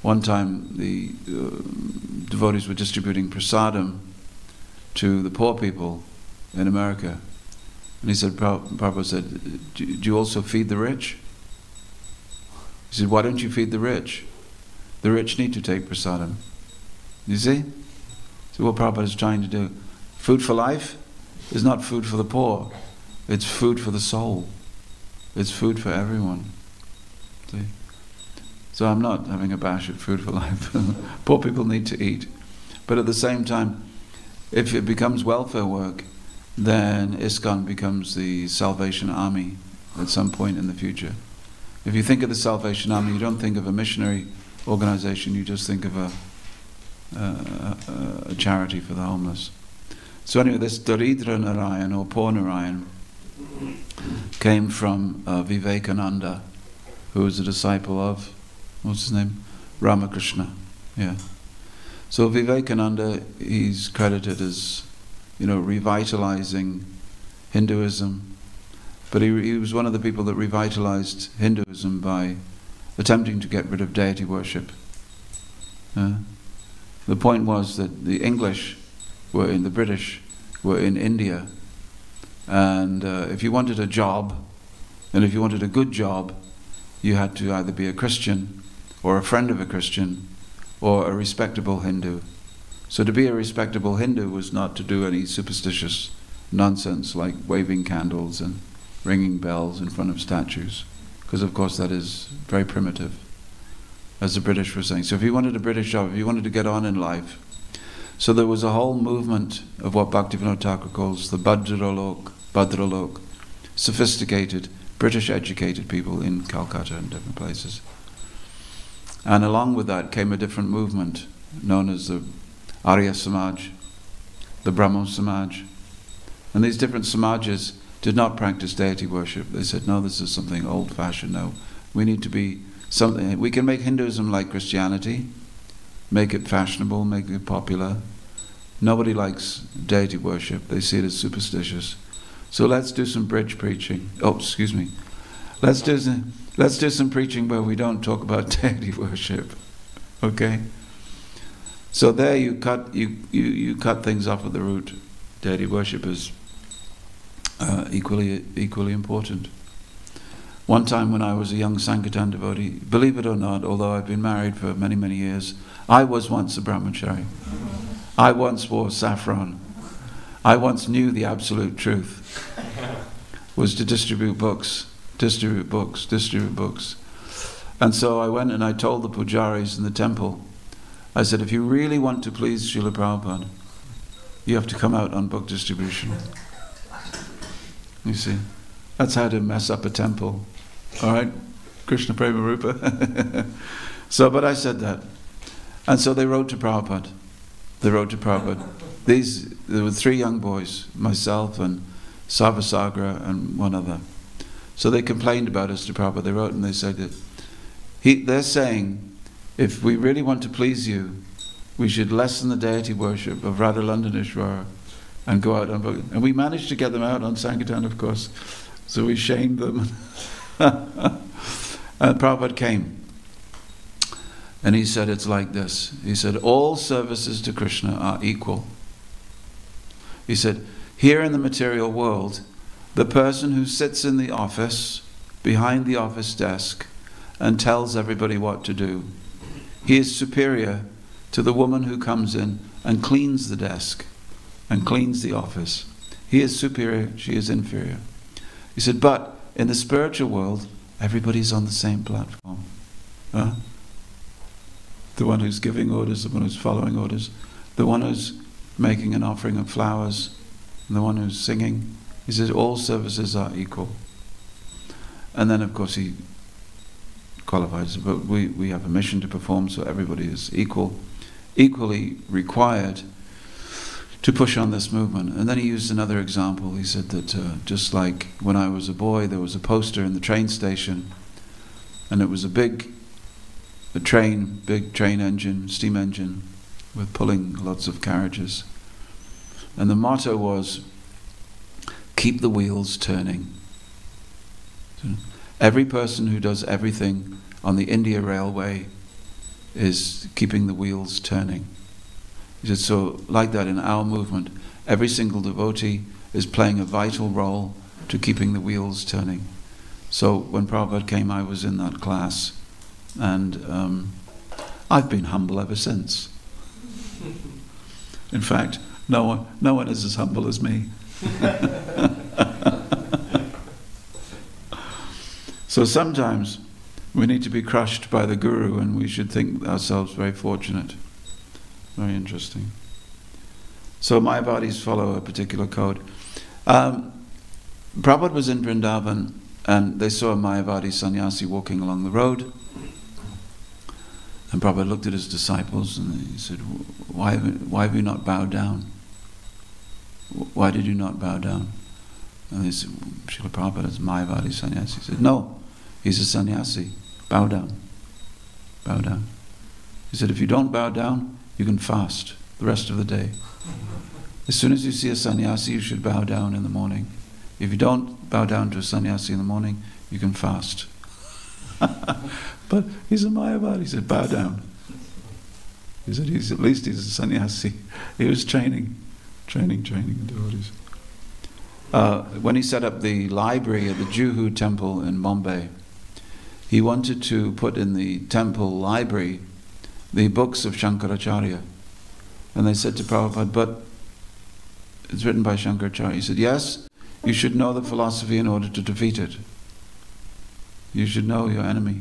One time the devotees were distributing prasadam to the poor people in America. And he said, Prabhupada said, do you also feed the rich? He said, why don't you feed the rich? The rich need to take prasadam. You see? So what Prabhupada is trying to do. Food for life is not food for the poor. It's food for the soul. It's food for everyone. See? So I'm not having a bash at food for life. Poor people need to eat. But at the same time, if it becomes welfare work, then ISKCON becomes the Salvation Army at some point in the future. If you think of the Salvation Army, you don't think of a missionary organization, you just think of a charity for the homeless. So anyway, this Daridra Narayan, or Poor Narayan, came from Vivekananda, who was a disciple of, what's his name? Ramakrishna. Yeah. So Vivekananda, he's credited as, revitalizing Hinduism. But he was one of the people that revitalized Hinduism by attempting to get rid of deity worship. The point was that the English the British were in India, and if you wanted a job, and if you wanted a good job, you had to either be a Christian, or a friend of a Christian, or a respectable Hindu. So to be a respectable Hindu was not to do any superstitious nonsense like waving candles and ringing bells in front of statues, because of course that is very primitive, as the British were saying. So if you wanted a British job, if you wanted to get on in life, so there was a whole movement of what Bhaktivinoda Thakur calls the Bhadralok, sophisticated, British educated people in Calcutta and different places. And along with that came a different movement known as the Arya Samaj, the Brahmo Samaj. And these different Samajas did not practice deity worship. They said, no, this is something old-fashioned. No, we need to be something. We can make Hinduism like Christianity, make it fashionable, make it popular. Nobody likes deity worship. They see it as superstitious. So let's do some bridge preaching. Oh, excuse me. Let's do some preaching where we don't talk about deity worship. Okay? So there you cut things off at the root. Deity worship is equally important. One time when I was a young Sankirtan devotee, believe it or not, although I've been married for many, many years, I was once a brahmachari. I once wore saffron. I once knew the absolute truth was to distribute books. And so I went and I told the pujaris in the temple, I said, if you really want to please Srila Prabhupada, you have to come out on book distribution. You see, that's how to mess up a temple. All right, Krishna Prema Rupa. But I said that. And so they wrote to Prabhupada. There were 3 young boys, myself and Sarvasagra and one other. So they complained about us to Prabhupada. They wrote and they said that they're saying, if we really want to please you, we should lessen the deity worship of Radha Landaneshwara and go out on book. And we managed to get them out on Sankirtan, of course. So we shamed them. And Prabhupada came. And he said it's like this. He said, all services to Krishna are equal. He said, here in the material world, the person who sits in the office, behind the office desk, and tells everybody what to do, he is superior to the woman who comes in and cleans the desk and cleans the office. He is superior, she is inferior. He said, but in the spiritual world, everybody's on the same platform. Huh? The one who's giving orders, the one who's following orders, the one who's making an offering of flowers, and the one who's singing. He says all services are equal. And then of course he qualifies, but we have a mission to perform, so everybody is equally required to push on this movement. And then he used another example. He said that just like when I was a boy, there was a poster in the train station, and it was a big train engine, steam engine, with pulling lots of carriages. And the motto was, keep the wheels turning. So every person who does everything on the India Railway is keeping the wheels turning. He said, so like that in our movement, every single devotee is playing a vital role to keeping the wheels turning. So when Prabhupada came, I was in that class, and I've been humble ever since. In fact, no one is as humble as me. So sometimes we need to be crushed by the Guru, and we should think ourselves very fortunate. Very interesting. So Mayavadis follow a particular code. Prabhupada was in Vrindavan, and they saw a Mayavadi sannyasi walking along the road. And Prabhupada looked at his disciples and he said, why have you not bowed down? Why did you not bow down? And they said, Srila Prabhupada is Mayavadi sannyasi. He said, no, he's a sannyasi. Bow down. Bow down. He said, if you don't bow down, you can fast the rest of the day. As soon as you see a sannyasi, you should bow down in the morning. If you don't bow down to a sannyasi in the morning, you can fast. But he's a Mayavadi. He said, bow down. He said, at least he's a sannyasi. He was training devotees. When he set up the library at the Juhu temple in Bombay, he wanted to put in the temple library the books of Shankaracharya. And they said to Prabhupada, but it's written by Shankaracharya. He said, yes, you should know the philosophy in order to defeat it. You should know your enemy,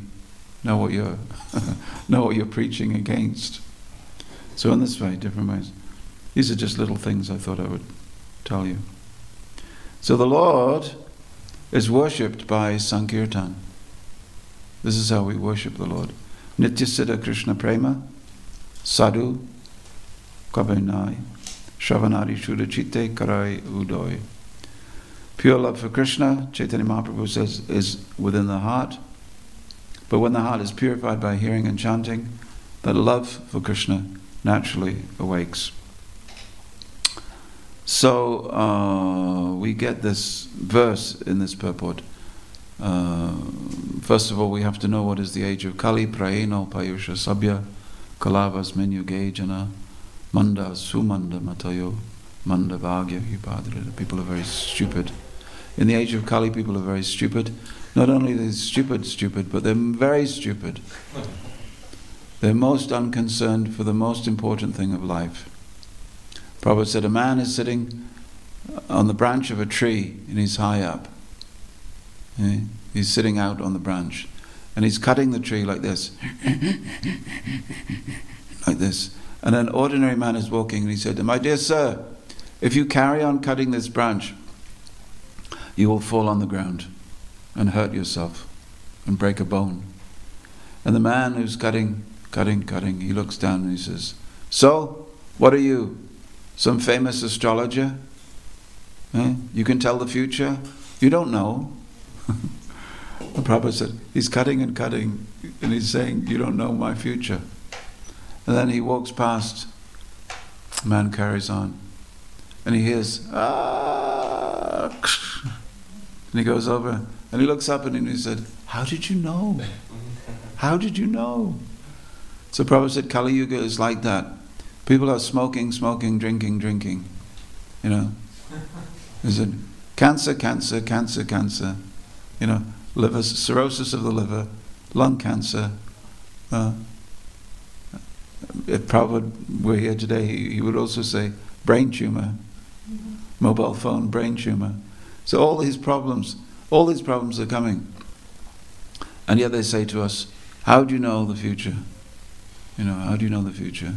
know what you're preaching against. So in this way, different ways. These are just little things I thought I would tell you. So the Lord is worshipped by Sankirtan. This is how we worship the Lord. Nitya Siddha Krishna Prema, Sadhu, Kabainai, Shravanari Shuddha Chitte Karai Udoy. Pure love for Krishna, Chaitanya Mahaprabhu says, is within the heart. But when the heart is purified by hearing and chanting, that love for Krishna naturally awakes. So we get this verse in this purport. First of all, we have to know what is the age of Kali, Prayeno, Payusha, Sabya, Kalavas, Menyuge, Jana, Manda, Sumanda, Matayo, Manda, Bhagya, Hipadra. People are very stupid. In the age of Kali, people are very stupid. Not only are they stupid, but they're very stupid. They're most unconcerned for the most important thing of life. Prabhupada said, a man is sitting on the branch of a tree and he's high up. He's sitting out on the branch and he's cutting the tree like this. Like this. And an ordinary man is walking and he said, my dear sir, if you carry on cutting this branch, you will fall on the ground and hurt yourself and break a bone. And the man who's cutting, he looks down and he says, so, what are you? Some famous astrologer? You can tell the future? You don't know. The Prabhupada said, he's cutting and he's saying, you don't know my future. And then he walks past, the man carries on, and he hears, ah, and he goes over, and he looks up and he said, how did you know? How did you know? So Prabhupada said, Kali Yuga is like that. People are smoking, drinking, you know. He said, cancer, you know, liver, cirrhosis of the liver, lung cancer. If Prabhupada were here today, he would also say brain tumor. mobile phone brain tumor. So all these problems are coming. And yet they say to us, how do you know the future? How do you know the future?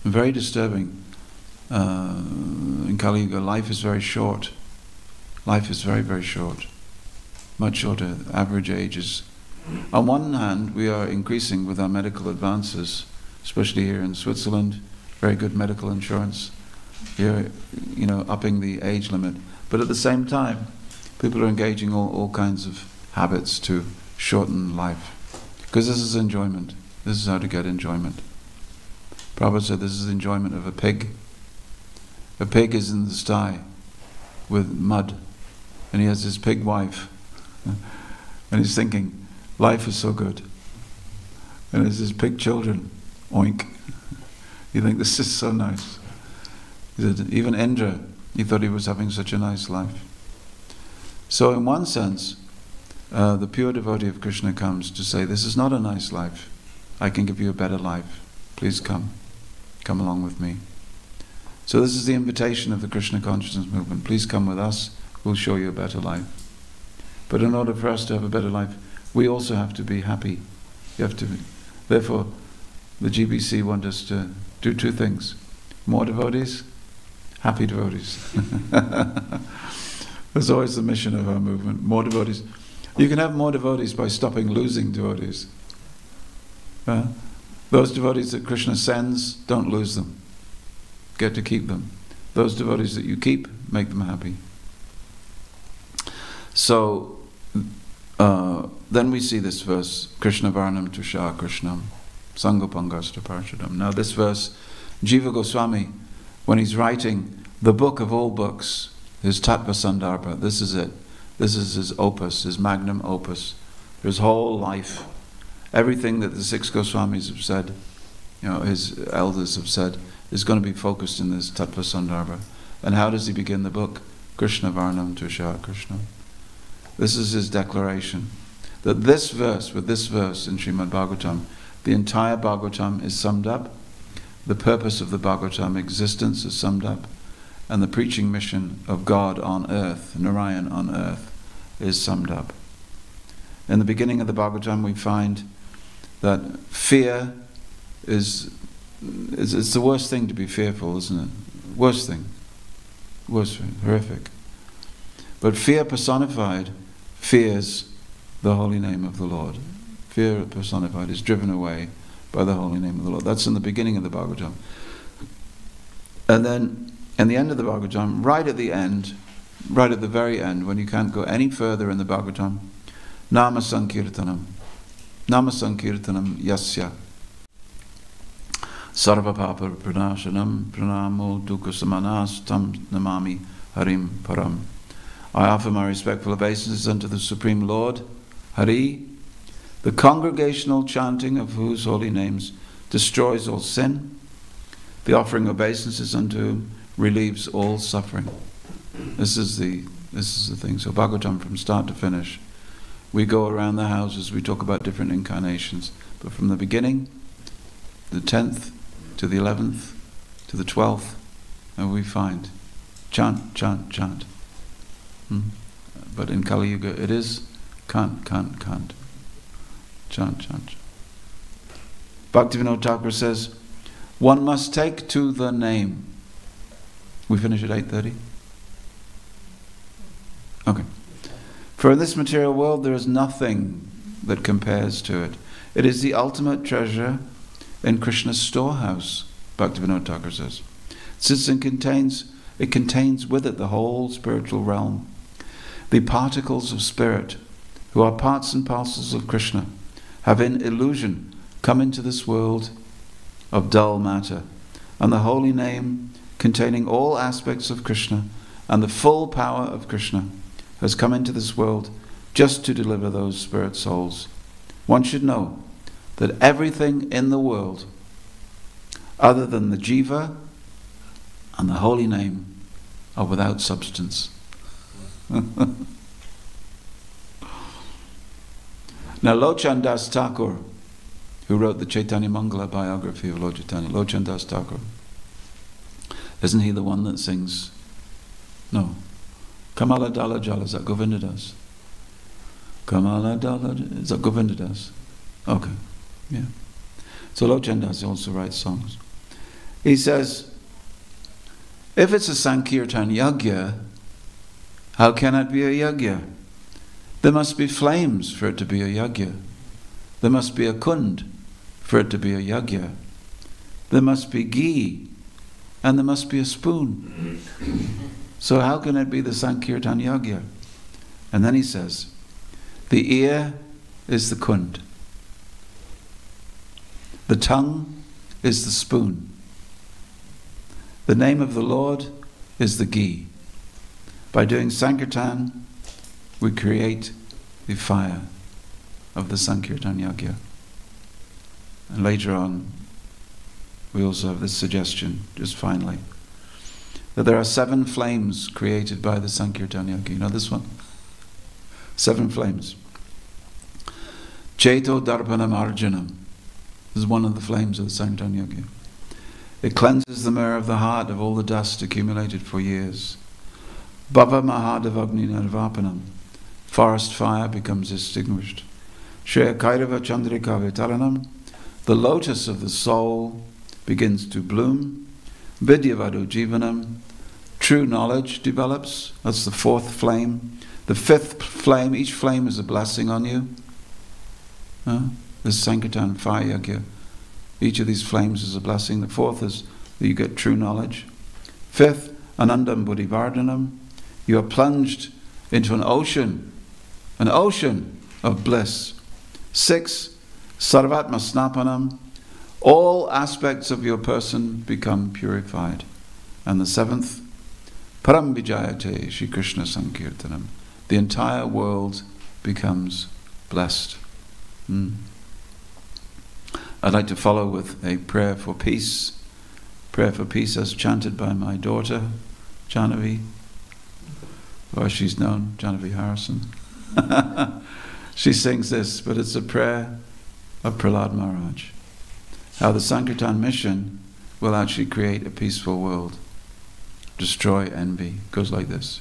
Very disturbing. In Kali Yuga, life is very short. Life is very, very short. Much shorter. Average age is... On one hand, we are increasing with our medical advances, especially here in Switzerland, very good medical insurance. Here, upping the age limit. But at the same time, people are engaging all kinds of habits to shorten life. Because this is enjoyment. This is how to get enjoyment. Prabhupada said this is the enjoyment of a pig. A pig is in the sty with mud, and he has his pig wife, and he's thinking, life is so good. And there's his pig children, oink. You think this is so nice. He said, even Indra, he thought he was having such a nice life. So in one sense, the pure devotee of Krishna comes to say, this is not a nice life. I can give you a better life. Please come. Come along with me. So this is the invitation of the Krishna consciousness movement. Please come with us. We'll show you a better life. But in order for us to have a better life, we also have to be happy. You have to be. Therefore, the GBC want us to do two things. More devotees, happy devotees. That's always the mission of our movement. More devotees. You can have more devotees by stopping losing devotees. Those devotees that Krishna sends, don't lose them. Get to keep them. Those devotees that you keep, make them happy. So, then we see this verse, Krishna Varnam Tusha Krishnam, Sangopangasta Parshadam. Now this verse, Jiva Goswami, when he's writing the book of all books, his Tattva Sandarbha, this is it. This is his opus, his magnum opus. His whole life, everything that the six Goswamis have said, his elders have said, is going to be focused in this Tattva Sandarbha. And how does he begin the book? Krishna Varnam Tusha Krishna. This is his declaration. That this verse, with this verse in Srimad Bhagavatam, the entire Bhagavatam is summed up, the purpose of the Bhagavatam existence is summed up, and the preaching mission of God on earth, Narayan on earth, is summed up. In the beginning of the Bhagavatam we find that fear is it's the worst thing to be fearful, isn't it? Worst thing. Worst thing. Horrific. But fear personified fears the holy name of the Lord. Fear personified is driven away by the holy name of the Lord. That's in the beginning of the Bhagavatam. And then, in the end of the Bhagavatam, right at the end, right at the very end, when you can't go any further in the Bhagavatam, Nama Sankirtanam. Nama Sankirtanam Yasya. Sarva Papa Pranashanam Pranamo Dukkha Samanas Tam Namami Harim Param. I offer my respectful obeisances unto the Supreme Lord, Hari, the congregational chanting of whose holy names destroys all sin, the offering obeisances unto whom relieves all suffering. This is the thing. So Bhagavatam from start to finish. We go around the houses, we talk about different incarnations, but from the beginning, the 10th to the 11th to the 12th, and we find chant, chant, chant. But in Kali Yuga it is chant, chant, chant. Chant, chant. Bhaktivinoda Thakur says, one must take to the name. We finish at 8:30? Okay. For in this material world there is nothing that compares to it. It is the ultimate treasure in Krishna's storehouse, Bhaktivinoda Thakur says. Since it contains with it the whole spiritual realm. The particles of spirit, who are parts and parcels of Krishna, have in illusion come into this world of dull matter, and the holy name, containing all aspects of Krishna and the full power of Krishna, has come into this world just to deliver those spirit souls. One should know that everything in the world, other than the jiva and the holy name, are without substance. Now Lochan Das Thakur, who wrote the Chaitanya Mangala biography of Lord Chaitanya, Lochan Das Thakur, Isn't he the one that sings? No. Kamala Dala Jala, is that Govinda Das? Kamala Dala, is that Govinda Das? Okay, yeah. So Lochen Das also writes songs. He says, if it's a Sankirtan Yagya, how can it be a Yagya? There must be flames for it to be a Yagya. There must be a kund for it to be a Yagya. There must be ghee, and there must be a spoon. So how can it be the Sankirtan Yagya? And then he says, the ear is the kund. The tongue is the spoon. The name of the Lord is the ghee. By doing Sankirtan, we create the fire of the Sankirtan Yagya. And later on, we also have this suggestion, just finally, that there are 7 flames created by the Sankirtan Yagya. You know this one? 7 flames. Cheto Darpanam Arjanam. This is one of the flames of the Sankirtan Yagya. It cleanses the mirror of the heart of all the dust accumulated for years. Bhava Mahadavagni Nirvapanam. Forest fire becomes extinguished. Shreya Kairava Chandrika Vitaranam. The lotus of the soul begins to bloom. Vidyavadu Jivanam. True knowledge develops. That's the 4th flame. The 5th flame, each flame is a blessing on you. This Sankirtan fire yagya. Each of these flames is a blessing. The 4th is that you get true knowledge. 5th, Anandam Buddhivardhanam. You are plunged into an ocean of bliss. 6, Sarvatma Snapanam. All aspects of your person become purified. And the 7th, Param Vijayate Shri Krishna Sankirtanam. The entire world becomes blessed. I'd like to follow with a prayer for peace. Prayer for peace as chanted by my daughter, Janavi, or as she's known, Janavi Harrison. She sings this, but it's a prayer of Prahlad Maharaj. How the Sankirtan mission will actually create a peaceful world. Destroy envy. It goes like this.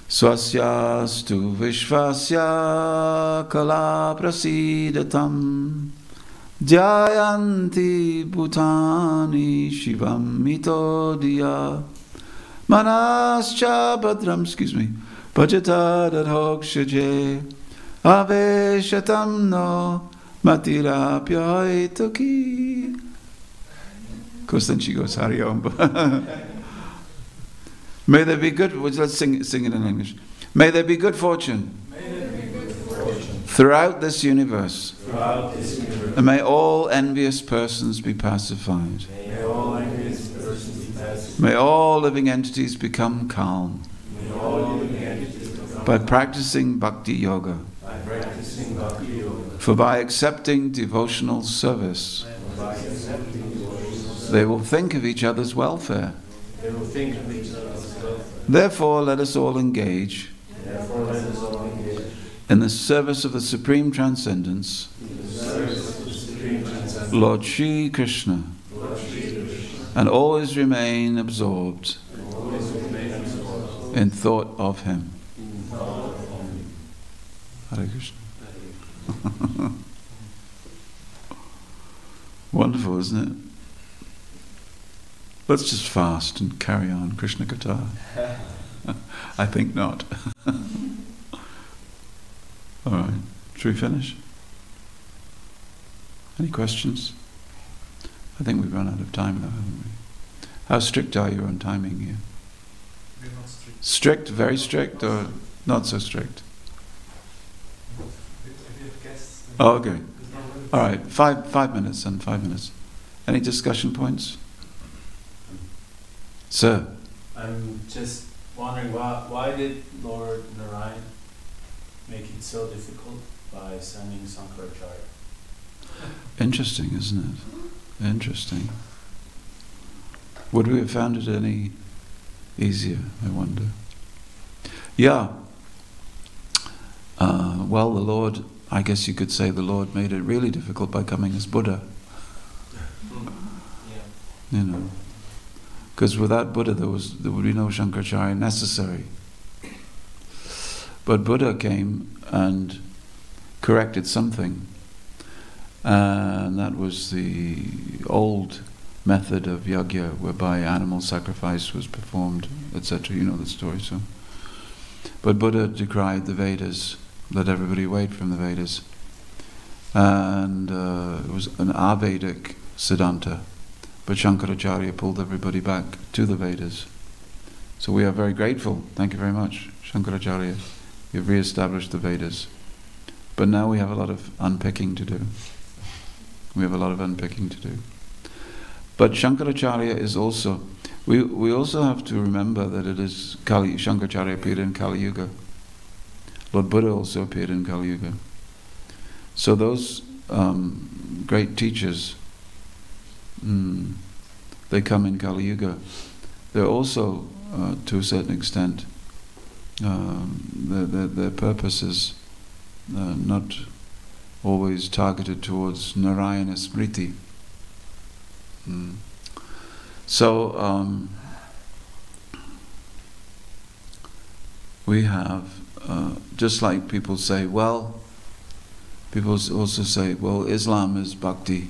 Swasyastu Vishvasya Kala Prasidatam Dhyayanti Bhutani Shivam Mitodiya Manascha Bhadram, Bhajata Dadhokshaje Aveshatam no Matirapya Toki. Of course, then she goes Hari Om. May there be good. Let's sing it in English. May there be good fortune. Throughout this universe. And may all envious persons be pacified. May all living entities become calm. By practicing bhakti yoga. For by accepting devotional service, they will think of each other's welfare. Therefore, let us all engage in the service of the Supreme Transcendence, Lord Shri Krishna, and always remain absorbed in thought of Him. Hare Krishna. Wonderful, isn't it? Let's just fast and carry on Krishna Katha. I think not. All right, should we finish? Any questions? I think we've run out of time now, haven't we? How strict are you on timing here? We're not strict. Strict, very strict, or not so strict? If we have guests, then Oh, okay. there's no limits. All right, 5 minutes and 5 minutes. Any discussion points? Sir? I'm just wondering why did Lord Narayan make it so difficult by sending Sankaracharya? Interesting, isn't it? Interesting. Would we have found it any easier, I wonder? Yeah. Well, the Lord, I guess you could say the Lord made it really difficult by coming as Buddha. Yeah. You know. Because without Buddha there would be no Shankaracharya necessary. But Buddha came and corrected something, and that was the old method of yajna, whereby animal sacrifice was performed, etc. You know the story. So, but Buddha decried the Vedas, let everybody away from the Vedas, and it was an Avedic Siddhanta. But Shankaracharya pulled everybody back to the Vedas. So we are very grateful. Thank you very much, Shankaracharya. You've re-established the Vedas. But now we have a lot of unpicking to do. We have a lot of unpicking to do. But Shankaracharya is also... We also have to remember that it is Shankaracharya appeared in Kali Yuga. Lord Buddha also appeared in Kali Yuga. So those great teachers, they come in Kali Yuga. They're also, to a certain extent, their purpose is not always targeted towards Narayana Smriti. So we have, just like people say, well, people also say, well, Islam is bhakti,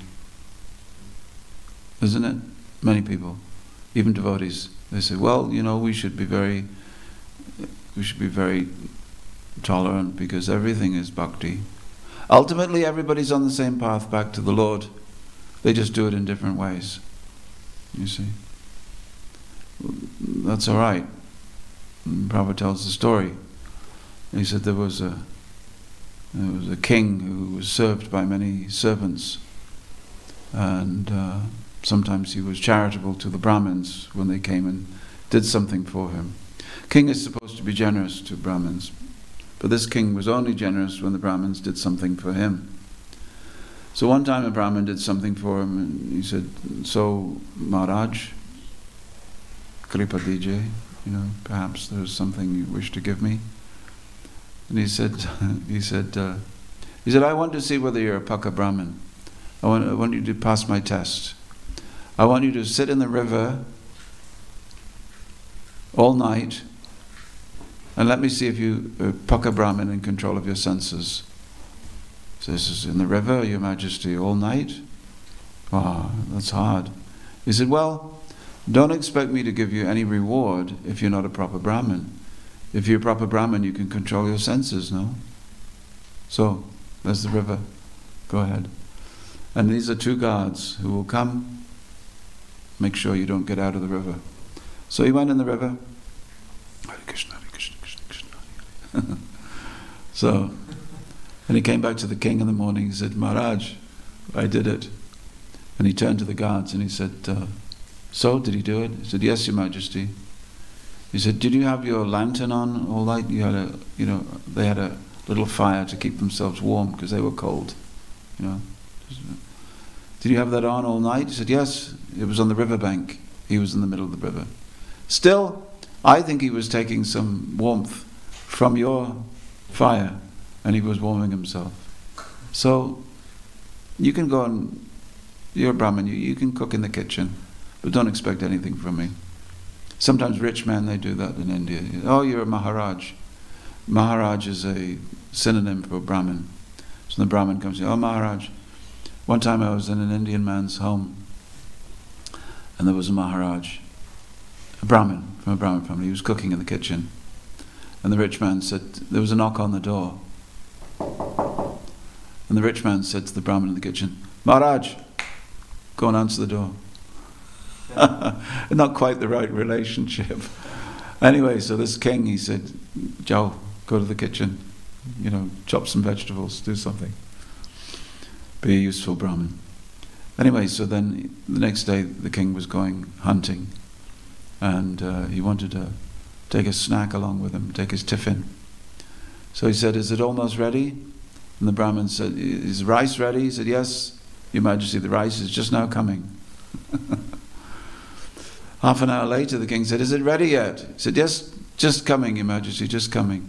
isn't it? Many people, even devotees, they say, well, you know, we should be very tolerant because everything is bhakti. Ultimately, everybody's on the same path back to the Lord. They just do it in different ways. You see, that's all right. Prabhupada tells the story. He said there was a king who was served by many servants, and sometimes he was charitable to the Brahmins when they came and did something for him. King is supposed to be generous to Brahmins, but this king was only generous when the Brahmins did something for him. So one time a Brahmin did something for him, and he said, "So Maharaj, Kripa DJ, you know, perhaps there's something you wish to give me." And he said, I want to see whether you're a Paka Brahmin. I want you to pass my test. I want you to sit in the river all night, and let me see if you are Paka Brahmin in control of your senses. So this is in the river, Your Majesty, all night? Wow, that's hard. He said, well, don't expect me to give you any reward if you're not a proper Brahmin. If you're a proper Brahmin, you can control your senses, no? So, there's the river. Go ahead. And these are two guards who will come, make sure you don't get out of the river. So he went in the river. Hare Krishna, Hare Krishna, Krishna Krishna, Hare Hare. So, and he came back to the king in the morning. He said, Maharaj, I did it. And he turned to the guards and he said, so, did he do it? He said, yes, Your Majesty. He said, did you have your lantern on all night? You had they had a little fire to keep themselves warm because they were cold. You know. Did you have that on all night? He said, yes, it was on the riverbank. He was in the middle of the river. Still, I think he was taking some warmth from your fire, and he was warming himself. So, you can go and, you're a Brahmin, you can cook in the kitchen, but don't expect anything from me. Sometimes rich men, they do that in India. Oh, you're a Maharaj. Maharaj is a synonym for Brahmin. So the Brahmin comes and says, oh, Maharaj. One time I was in an Indian man's home, and there was a Maharaj, a Brahmin, from a Brahmin family. He was cooking in the kitchen. And the rich man said, there was a knock on the door. And the rich man said to the Brahmin in the kitchen, Maharaj, go and answer the door. Not quite the right relationship. Anyway, so this king, he said, Jao, go to the kitchen, you know, chop some vegetables, do something. Be a useful Brahmin. Anyway, so then the next day the king was going hunting, and he wanted to take a snack along with him, take his tiffin. So he said, is it almost ready? And the Brahmin said, is rice ready? He said, yes, Your Majesty, the rice is just now coming. Half an hour later, the king said, is it ready yet? He said, yes, just coming, Your Majesty, just coming.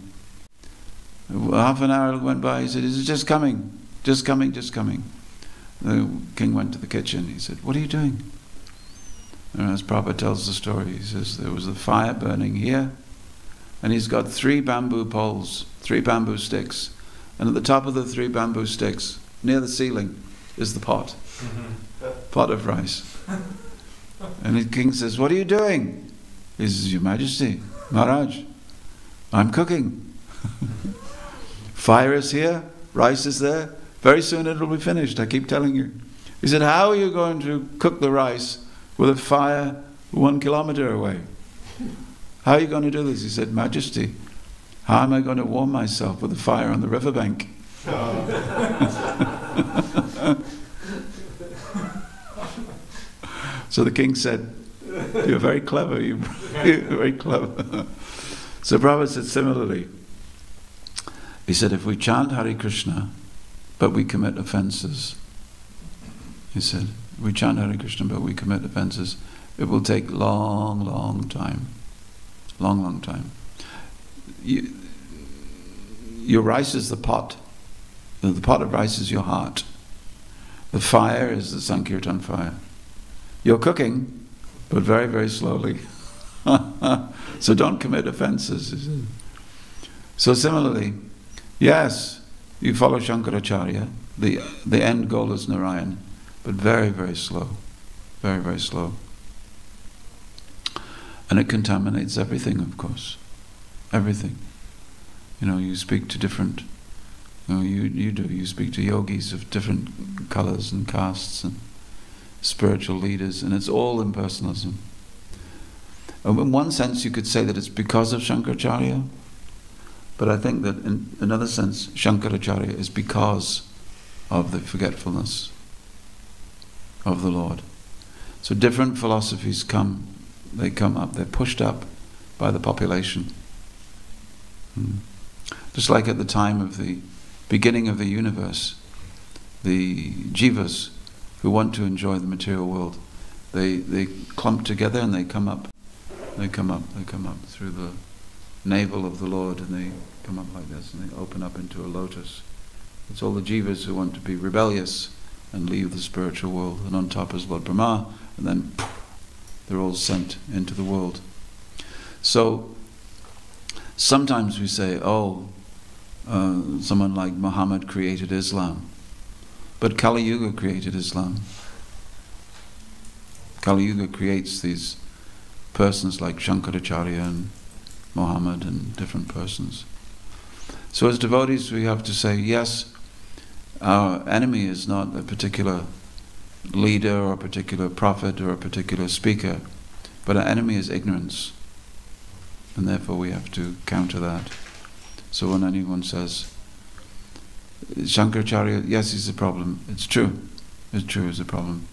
Half an hour went by, he said, is it just coming? Just coming, just coming. The king went to the kitchen. He said, what are you doing? And as Prabhupada tells the story, he says there was a fire burning here, and he's got 3 bamboo poles, 3 bamboo sticks, and at the top of the 3 bamboo sticks, near the ceiling, is the pot. Pot of rice. And the king says, "What are you doing?" He says, "Your Majesty, Maharaj, I'm cooking." Fire is here, rice is there, very soon it will be finished, I keep telling you. He said, "How are you going to cook the rice with a fire 1 kilometer away? How are you going to do this?" He said, "Majesty, how am I going to warm myself with a fire on the riverbank?" So the king said, "You're very clever, you're very clever." So Prabhupada said similarly, he said, if we chant Hare Krishna, but we commit offences, he said, we chant Hare Krishna, but we commit offences, it will take long, long time. Long, long time. Your rice is the pot. The pot of rice is your heart. The fire is the Sankirtan fire. You're cooking, but very, very slowly. So don't commit offences. So similarly, yes, you follow Shankaracharya. The end goal is Narayan, but very, very slow. Very, very slow. And it contaminates everything, of course. Everything. You know, you speak to different, you speak to yogis of different colours and castes and spiritual leaders, and it's all impersonalism. And in one sense you could say that it's because of Shankaracharya, but I think that in another sense Shankaracharya is because of the forgetfulness of the Lord. So different philosophies come up, they're pushed up by the population. Just like at the time of the beginning of the universe, the jivas who want to enjoy the material world, they clump together and they come up through the navel of the Lord, and they come up like this and they open up into a lotus. It's all the jivas who want to be rebellious and leave the spiritual world, and on top is Lord Brahma, and then they're all sent into the world. So sometimes we say, someone like Muhammad created Islam, but Kali Yuga created Islam. Kali Yuga creates these persons like Shankaracharya and Muhammad and different persons. So as devotees we have to say, yes, our enemy is not a particular leader or a particular prophet or a particular speaker, but our enemy is ignorance, and therefore we have to counter that. So when anyone says, Shankaracharya, yes, he's a problem, it's true, he's a problem.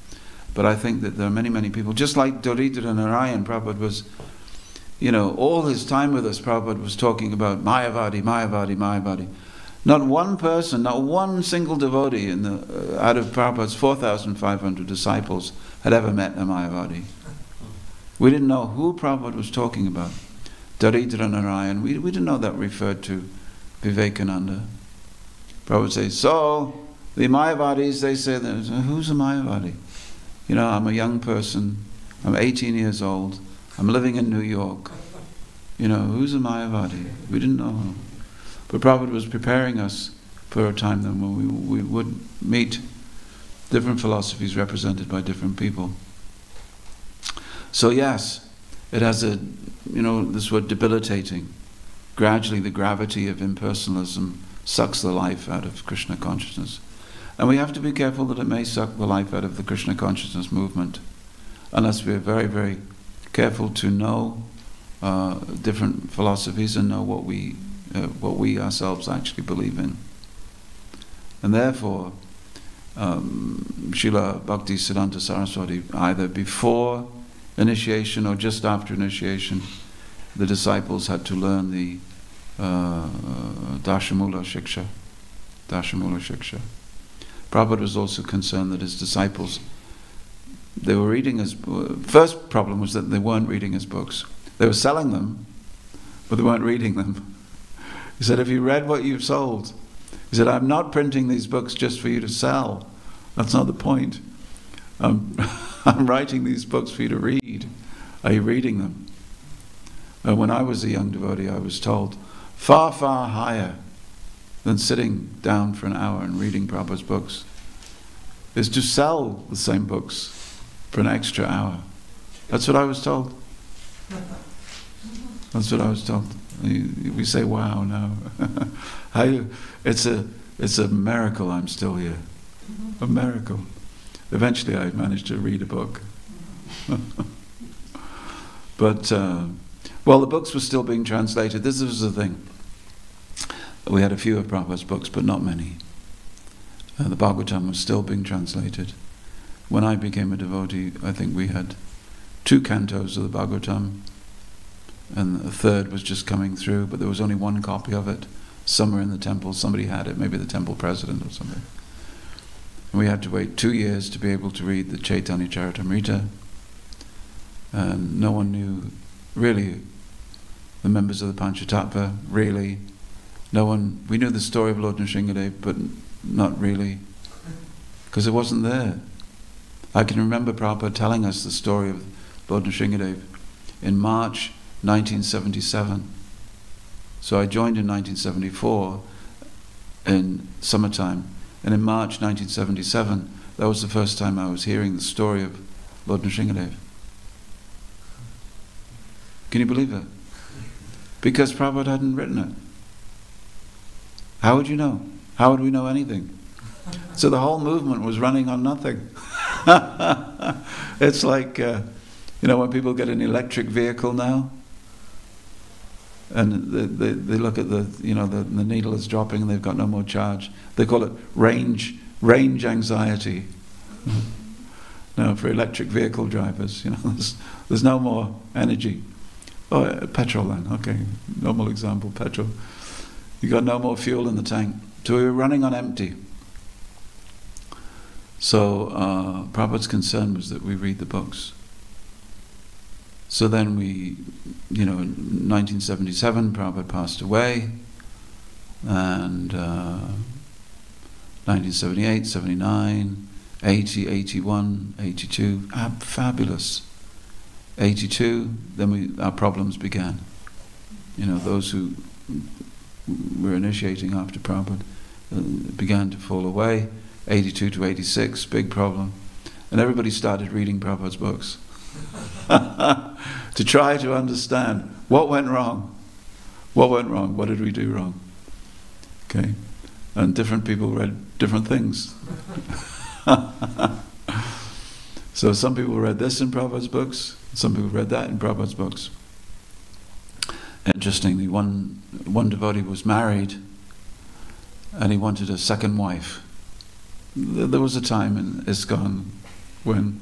But I think that there are many, many people, just like Daridra Narayan, Prabhupada was, all his time with us, Prabhupada was talking about Mayavadi, Mayavadi, Mayavadi. Not one person, not one single devotee out of Prabhupada's 4,500 disciples had ever met a Mayavadi. We didn't know who Prabhupada was talking about. Daridra Narayan, we didn't know that referred to Vivekananda. Prabhupada would say, so, the Mayavadis, they say, who's a Mayavadi? I'm a young person, I'm 18 years old, I'm living in New York. Who's a Mayavadi? We didn't know. But Prabhupada was preparing us for a time then when we would meet different philosophies represented by different people. So yes, it has this word debilitating. Gradually the gravity of impersonalism sucks the life out of Krishna consciousness. And we have to be careful that it may suck the life out of the Krishna consciousness movement, unless we're very, very careful to know different philosophies and know what we ourselves actually believe in. And therefore, Srila Bhakti Siddhanta Saraswati, either before initiation or just after initiation, the disciples had to learn the Dashamula Shiksha. Prabhupada was also concerned that his disciples, they were reading his... First problem was that they weren't reading his books. They were selling them, but they weren't reading them. He said, if you read what you've sold, he said, I'm not printing these books just for you to sell. That's not the point. I'm writing these books for you to read. Are you reading them? When I was a young devotee, I was told, far, far higher than sitting down for an hour and reading Prabhupada's books is to sell the same books for an extra hour. That's what I was told. That's what I was told. We say, wow, no. It's a miracle I'm still here. A miracle. Eventually I managed to read a book. But, well, the books were still being translated. This was the thing. We had a few of Prabhupada's books, but not many. The Bhagavatam was still being translated. When I became a devotee, I think we had 2 cantos of the Bhagavatam, and a third was just coming through, but there was only 1 copy of it somewhere in the temple. Somebody had it, maybe the temple president or something. And we had to wait 2 years to be able to read the Chaitanya Charitamrita, and no one knew, really, the members of the Panchatattva, really. No one, we knew the story of Lord Nrsingadev, but not really, because it wasn't there. I can remember Prabhupada telling us the story of Lord Nrsingadev in March 1977. So I joined in 1974 in summertime, and in March 1977, that was the first time I was hearing the story of Lord Nrsingadev. Can you believe it? Because Prabhupada hadn't written it. How would you know? How would we know anything? So the whole movement was running on nothing. It's like, when people get an electric vehicle now, and they look at the needle is dropping and they've got no more charge. They call it range anxiety. Now for electric vehicle drivers, there's no more energy. Oh, petrol then, okay, normal example, petrol. You got no more fuel in the tank. So we were running on empty. So Prabhupada's concern was that we read the books. So then we, in 1977, Prabhupada passed away, and 1978, 79, 80, 81, 82, fabulous. 82, then our problems began. Those who were initiating after Prabhupada began to fall away. 82 to 86, big problem. And everybody started reading Prabhupada's books to try to understand what went wrong. What went wrong? What did we do wrong? Okay. And different people read different things. So some people read this in Prabhupada's books, some people read that in Prabhupada's books. Interestingly, one devotee was married and he wanted a second wife. There was a time in ISKCON when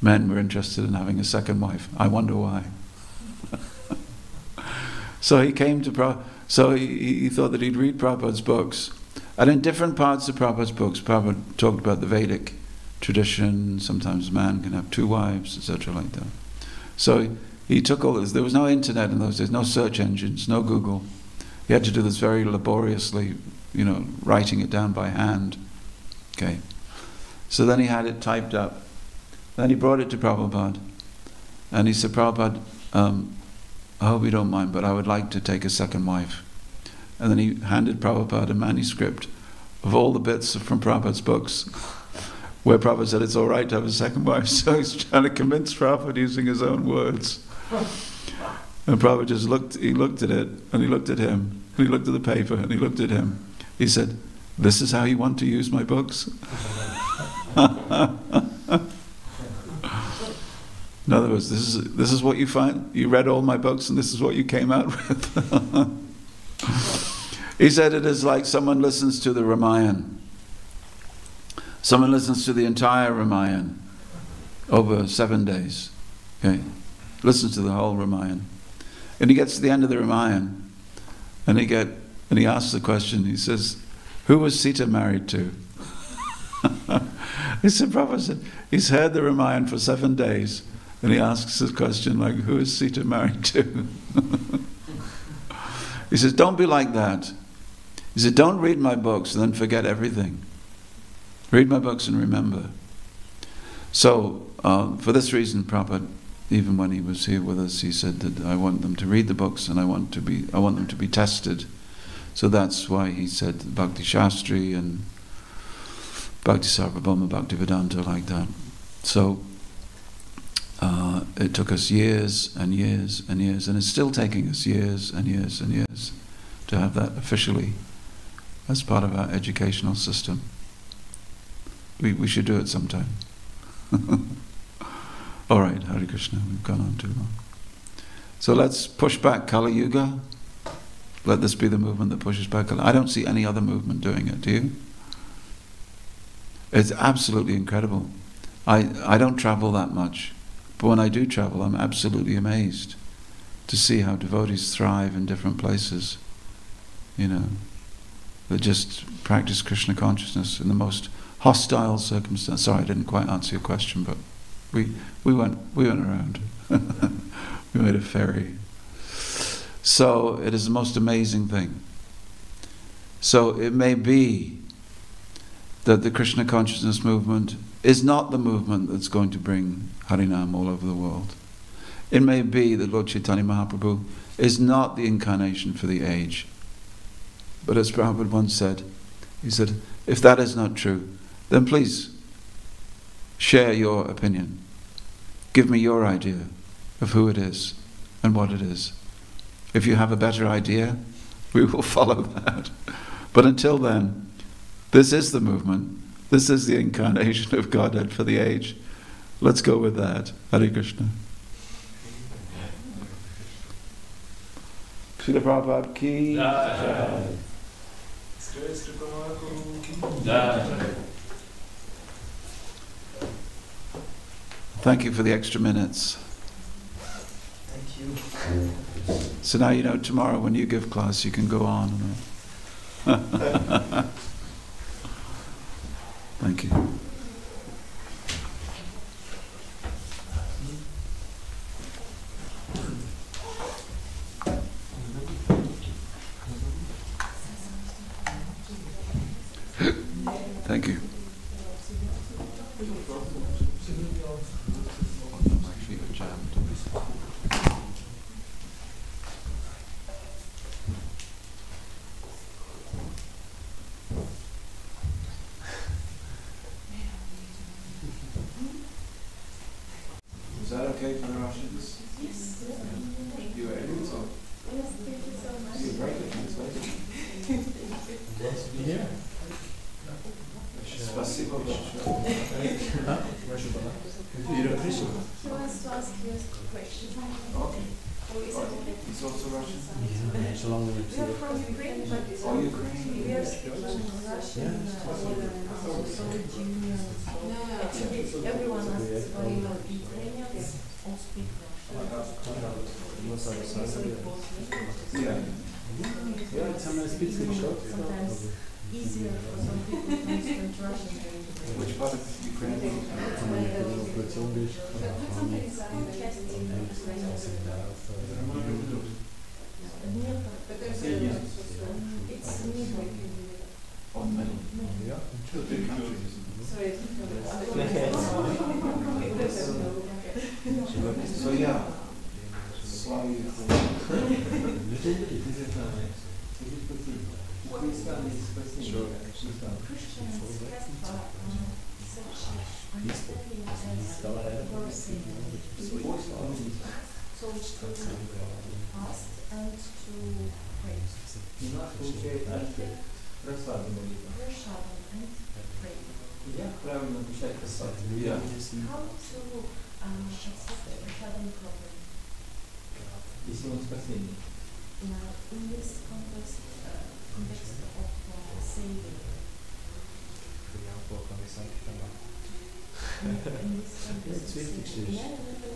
men were interested in having a second wife. I wonder why. So he came to so he thought that he'd read Prabhupada's books, and in different parts of Prabhupada's books, Prabhupada talked about the Vedic tradition. Sometimes a man can have 2 wives, etc., like that. So he took all this. There was no internet in those days, no search engines, no Google. He had to do this very laboriously, writing it down by hand. Okay. So then he had it typed up. Then he brought it to Prabhupada. And he said, Prabhupada, I hope you don't mind, but I would like to take a second wife. And then he handed Prabhupada a manuscript of all the bits from Prabhupada's books where Prabhupada said it's all right to have a second wife. So he's trying to convince Prabhupada using his own words. And Prabhupada just looked at it, and he looked at him, and he looked at the paper, and he looked at him. He said, this is how you want to use my books? In other words, this is what you find? You read all my books and this is what you came out with? He said it is like someone listens to the Ramayana. Someone listens to the entire Ramayana over 7 days. Okay? Listens to the whole Ramayana. And he gets to the end of the Ramayana and he asks the question, he says, who was Sita married to? He said, Prabhupada said, he's heard the Ramayana for 7 days and he asks this question like, who is Sita married to? He says, don't be like that. He said, don't read my books and then forget everything. Read my books and remember. So, for this reason, Prabhupada, even when he was here with us, he said that I want them to read the books and I want them to be tested. So that's why he said Bhakti Shastri and Bhakti Sarvabhauma, Bhakti Vedanta, like that. So it took us years and years and years, and it's still taking us years and years and years to have that officially as part of our educational system. We should do it sometime. All right, Hare Krishna, we've gone on too long. So let's push back Kali Yuga. Let this be the movement that pushes back Kali. I don't see any other movement doing it, do you? It's absolutely incredible. I don't travel that much, but when I do travel, I'm absolutely amazed to see how devotees thrive in different places. You know, that just practice Krishna consciousness in the most hostile circumstances. Sorry, I didn't quite answer your question, but we went around. We made a ferry. So it is the most amazing thing. So it may be that the Krishna consciousness movement is not the movement that's going to bring Harinam all over the world. It may be that Lord Chaitanya Mahaprabhu is not the incarnation for the age. But as Prabhupada once said, he said, if that is not true, then please share your opinion. Give me your idea of who it is and what it is. If you have a better idea, we will follow that. But until then, this is the movement. This is the incarnation of Godhead for the age. Let's go with that. Hare Krishna. Srila Prabhupada ki jai. Thank you for the extra minutes. Thank you. So now you know tomorrow when you give class you can go on. Thank you. Thank you. My feet are jammed. Is that okay for the Russians? Yes. You were able to talk? Yes, thank you so much. You're very good translator. Yeah. Спасибо большое. He wants to ask you a question. Okay. He's also Russian? Yeah, so long as We are from Ukraine, but Oh, Ukraine. we are speaking Russian, Soviet Union. Actually, everyone asks why Ukrainians all speak Russian. So it was Yeah. sometimes easier for some people to understand Russian than Which part of Ukraine? It's middle. Oh, middle. Two big countries. So yeah. Slowly. Christians have such understanding as mercy, so which to fast and to pray. Prashadam and pray. Yeah. How to accept Prashadam properly? In this context of saving. In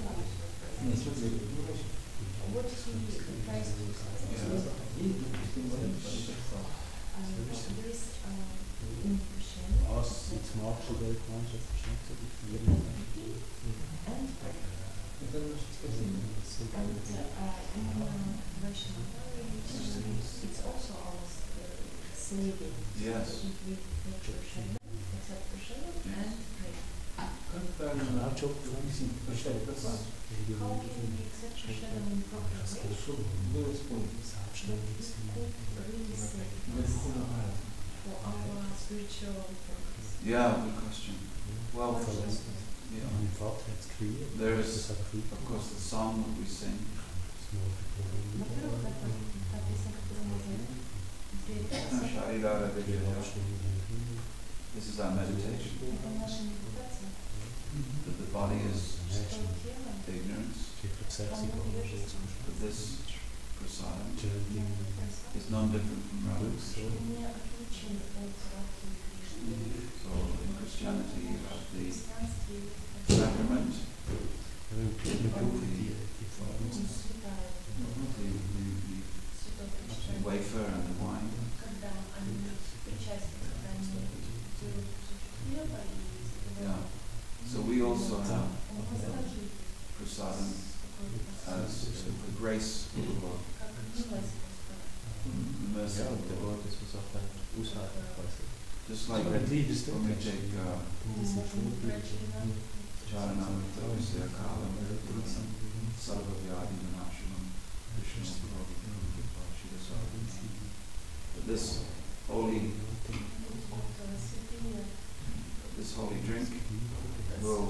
this context of saving. What he tries to there is in Christianity and prayer. And in Vaishnava religion, it's also almost saving. Yes. So if we make Prashadam, accept Prashadam and pray. How can we accept Hashem in proclamation? Really say for our spiritual purpose? Yeah, good question. Well, yeah, there is, of course, the song that we sing. Во-первых, это та песня, которую мы поем. This is our meditation. Это наша медитация. That the body is Что тело, ignorance, оно невежество. but this prasadam Просад is no different from Radha. не отличен от Радхи Кришны. So in Christianity you have В the христианстве sacrament, святая, святой the причастие. wafer and the wine. Когда они причастие, когда они делают кусочек хлеба и Yeah. запивают. So we also have У нас также есть prasadam такой as the grace of the Lord, как милость Господа. the mercy of the Lord. Just like when we take Мы можем брать вина, Charanamrita, we say Akala, Sarvavyadi Vinashanam, Vishnu But this holy святыня, drink will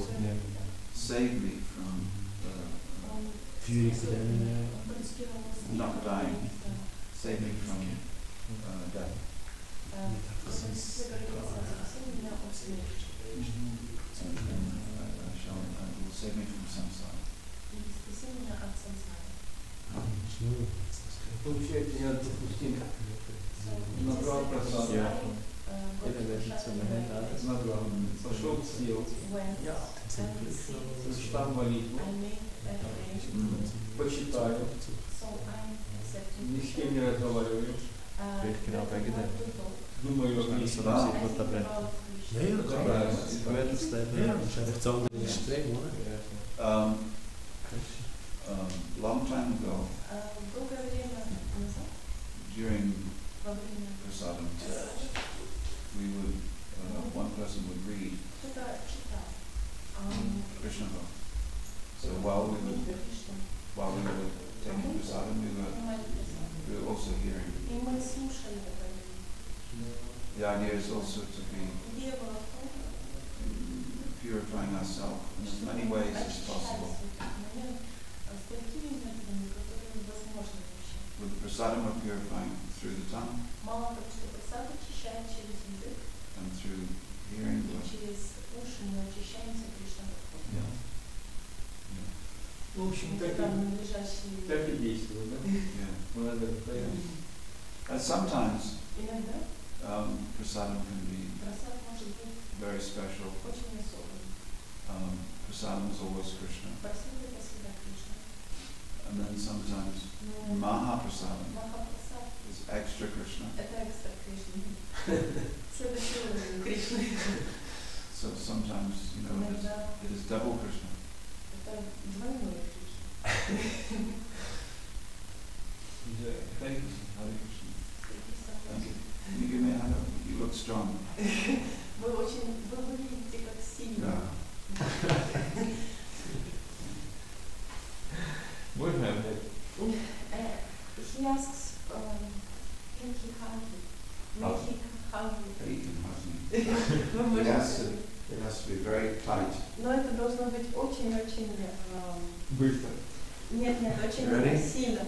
save me from not dying, save me from death. Will save me from samsara. Получается, я допустим. Набрал просаду. Набрал. Пошел, съел. Прочитал молитву. Почитаю. Ни с кем не разговариваю. Думаю о Христе. Long time ago, during prasadam, we would one person would read Krishna Bhakti. So while we were taking prasadam, we were also hearing. The idea is also to be purifying ourselves in as many ways as possible. With the prasadam, we're purifying through the tongue and through hearing. Yeah. В общем, так и действует, да? Yeah. And sometimes prasadam can be very special. Prasadam is always Krishna. And then sometimes Mahaprasadam is extra Krishna. So sometimes, it is double Krishna. Hare Krishna. Thank you. Can you give me a hand? You look strong. Вы выглядите как сильно. Можно я? He asks, can he hug you? May he hug you? He can hug me. It has to be very tight. Но это должно быть очень-очень... Быстро. Нет, очень сильно.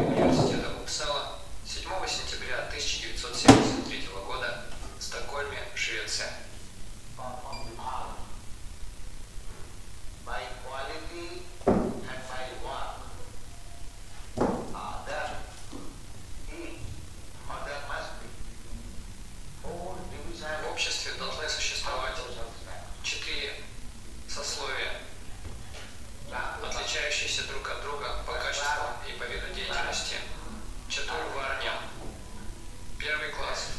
университета Упсала 7 сентября 1973 года в Стокгольме, Швеция. By quality and by work. There must be four divisions. В обществе должны существовать 4 сословия, отличающиеся друг от друга по качеству и по виду деятельности. Чатур Варня. Первый класс.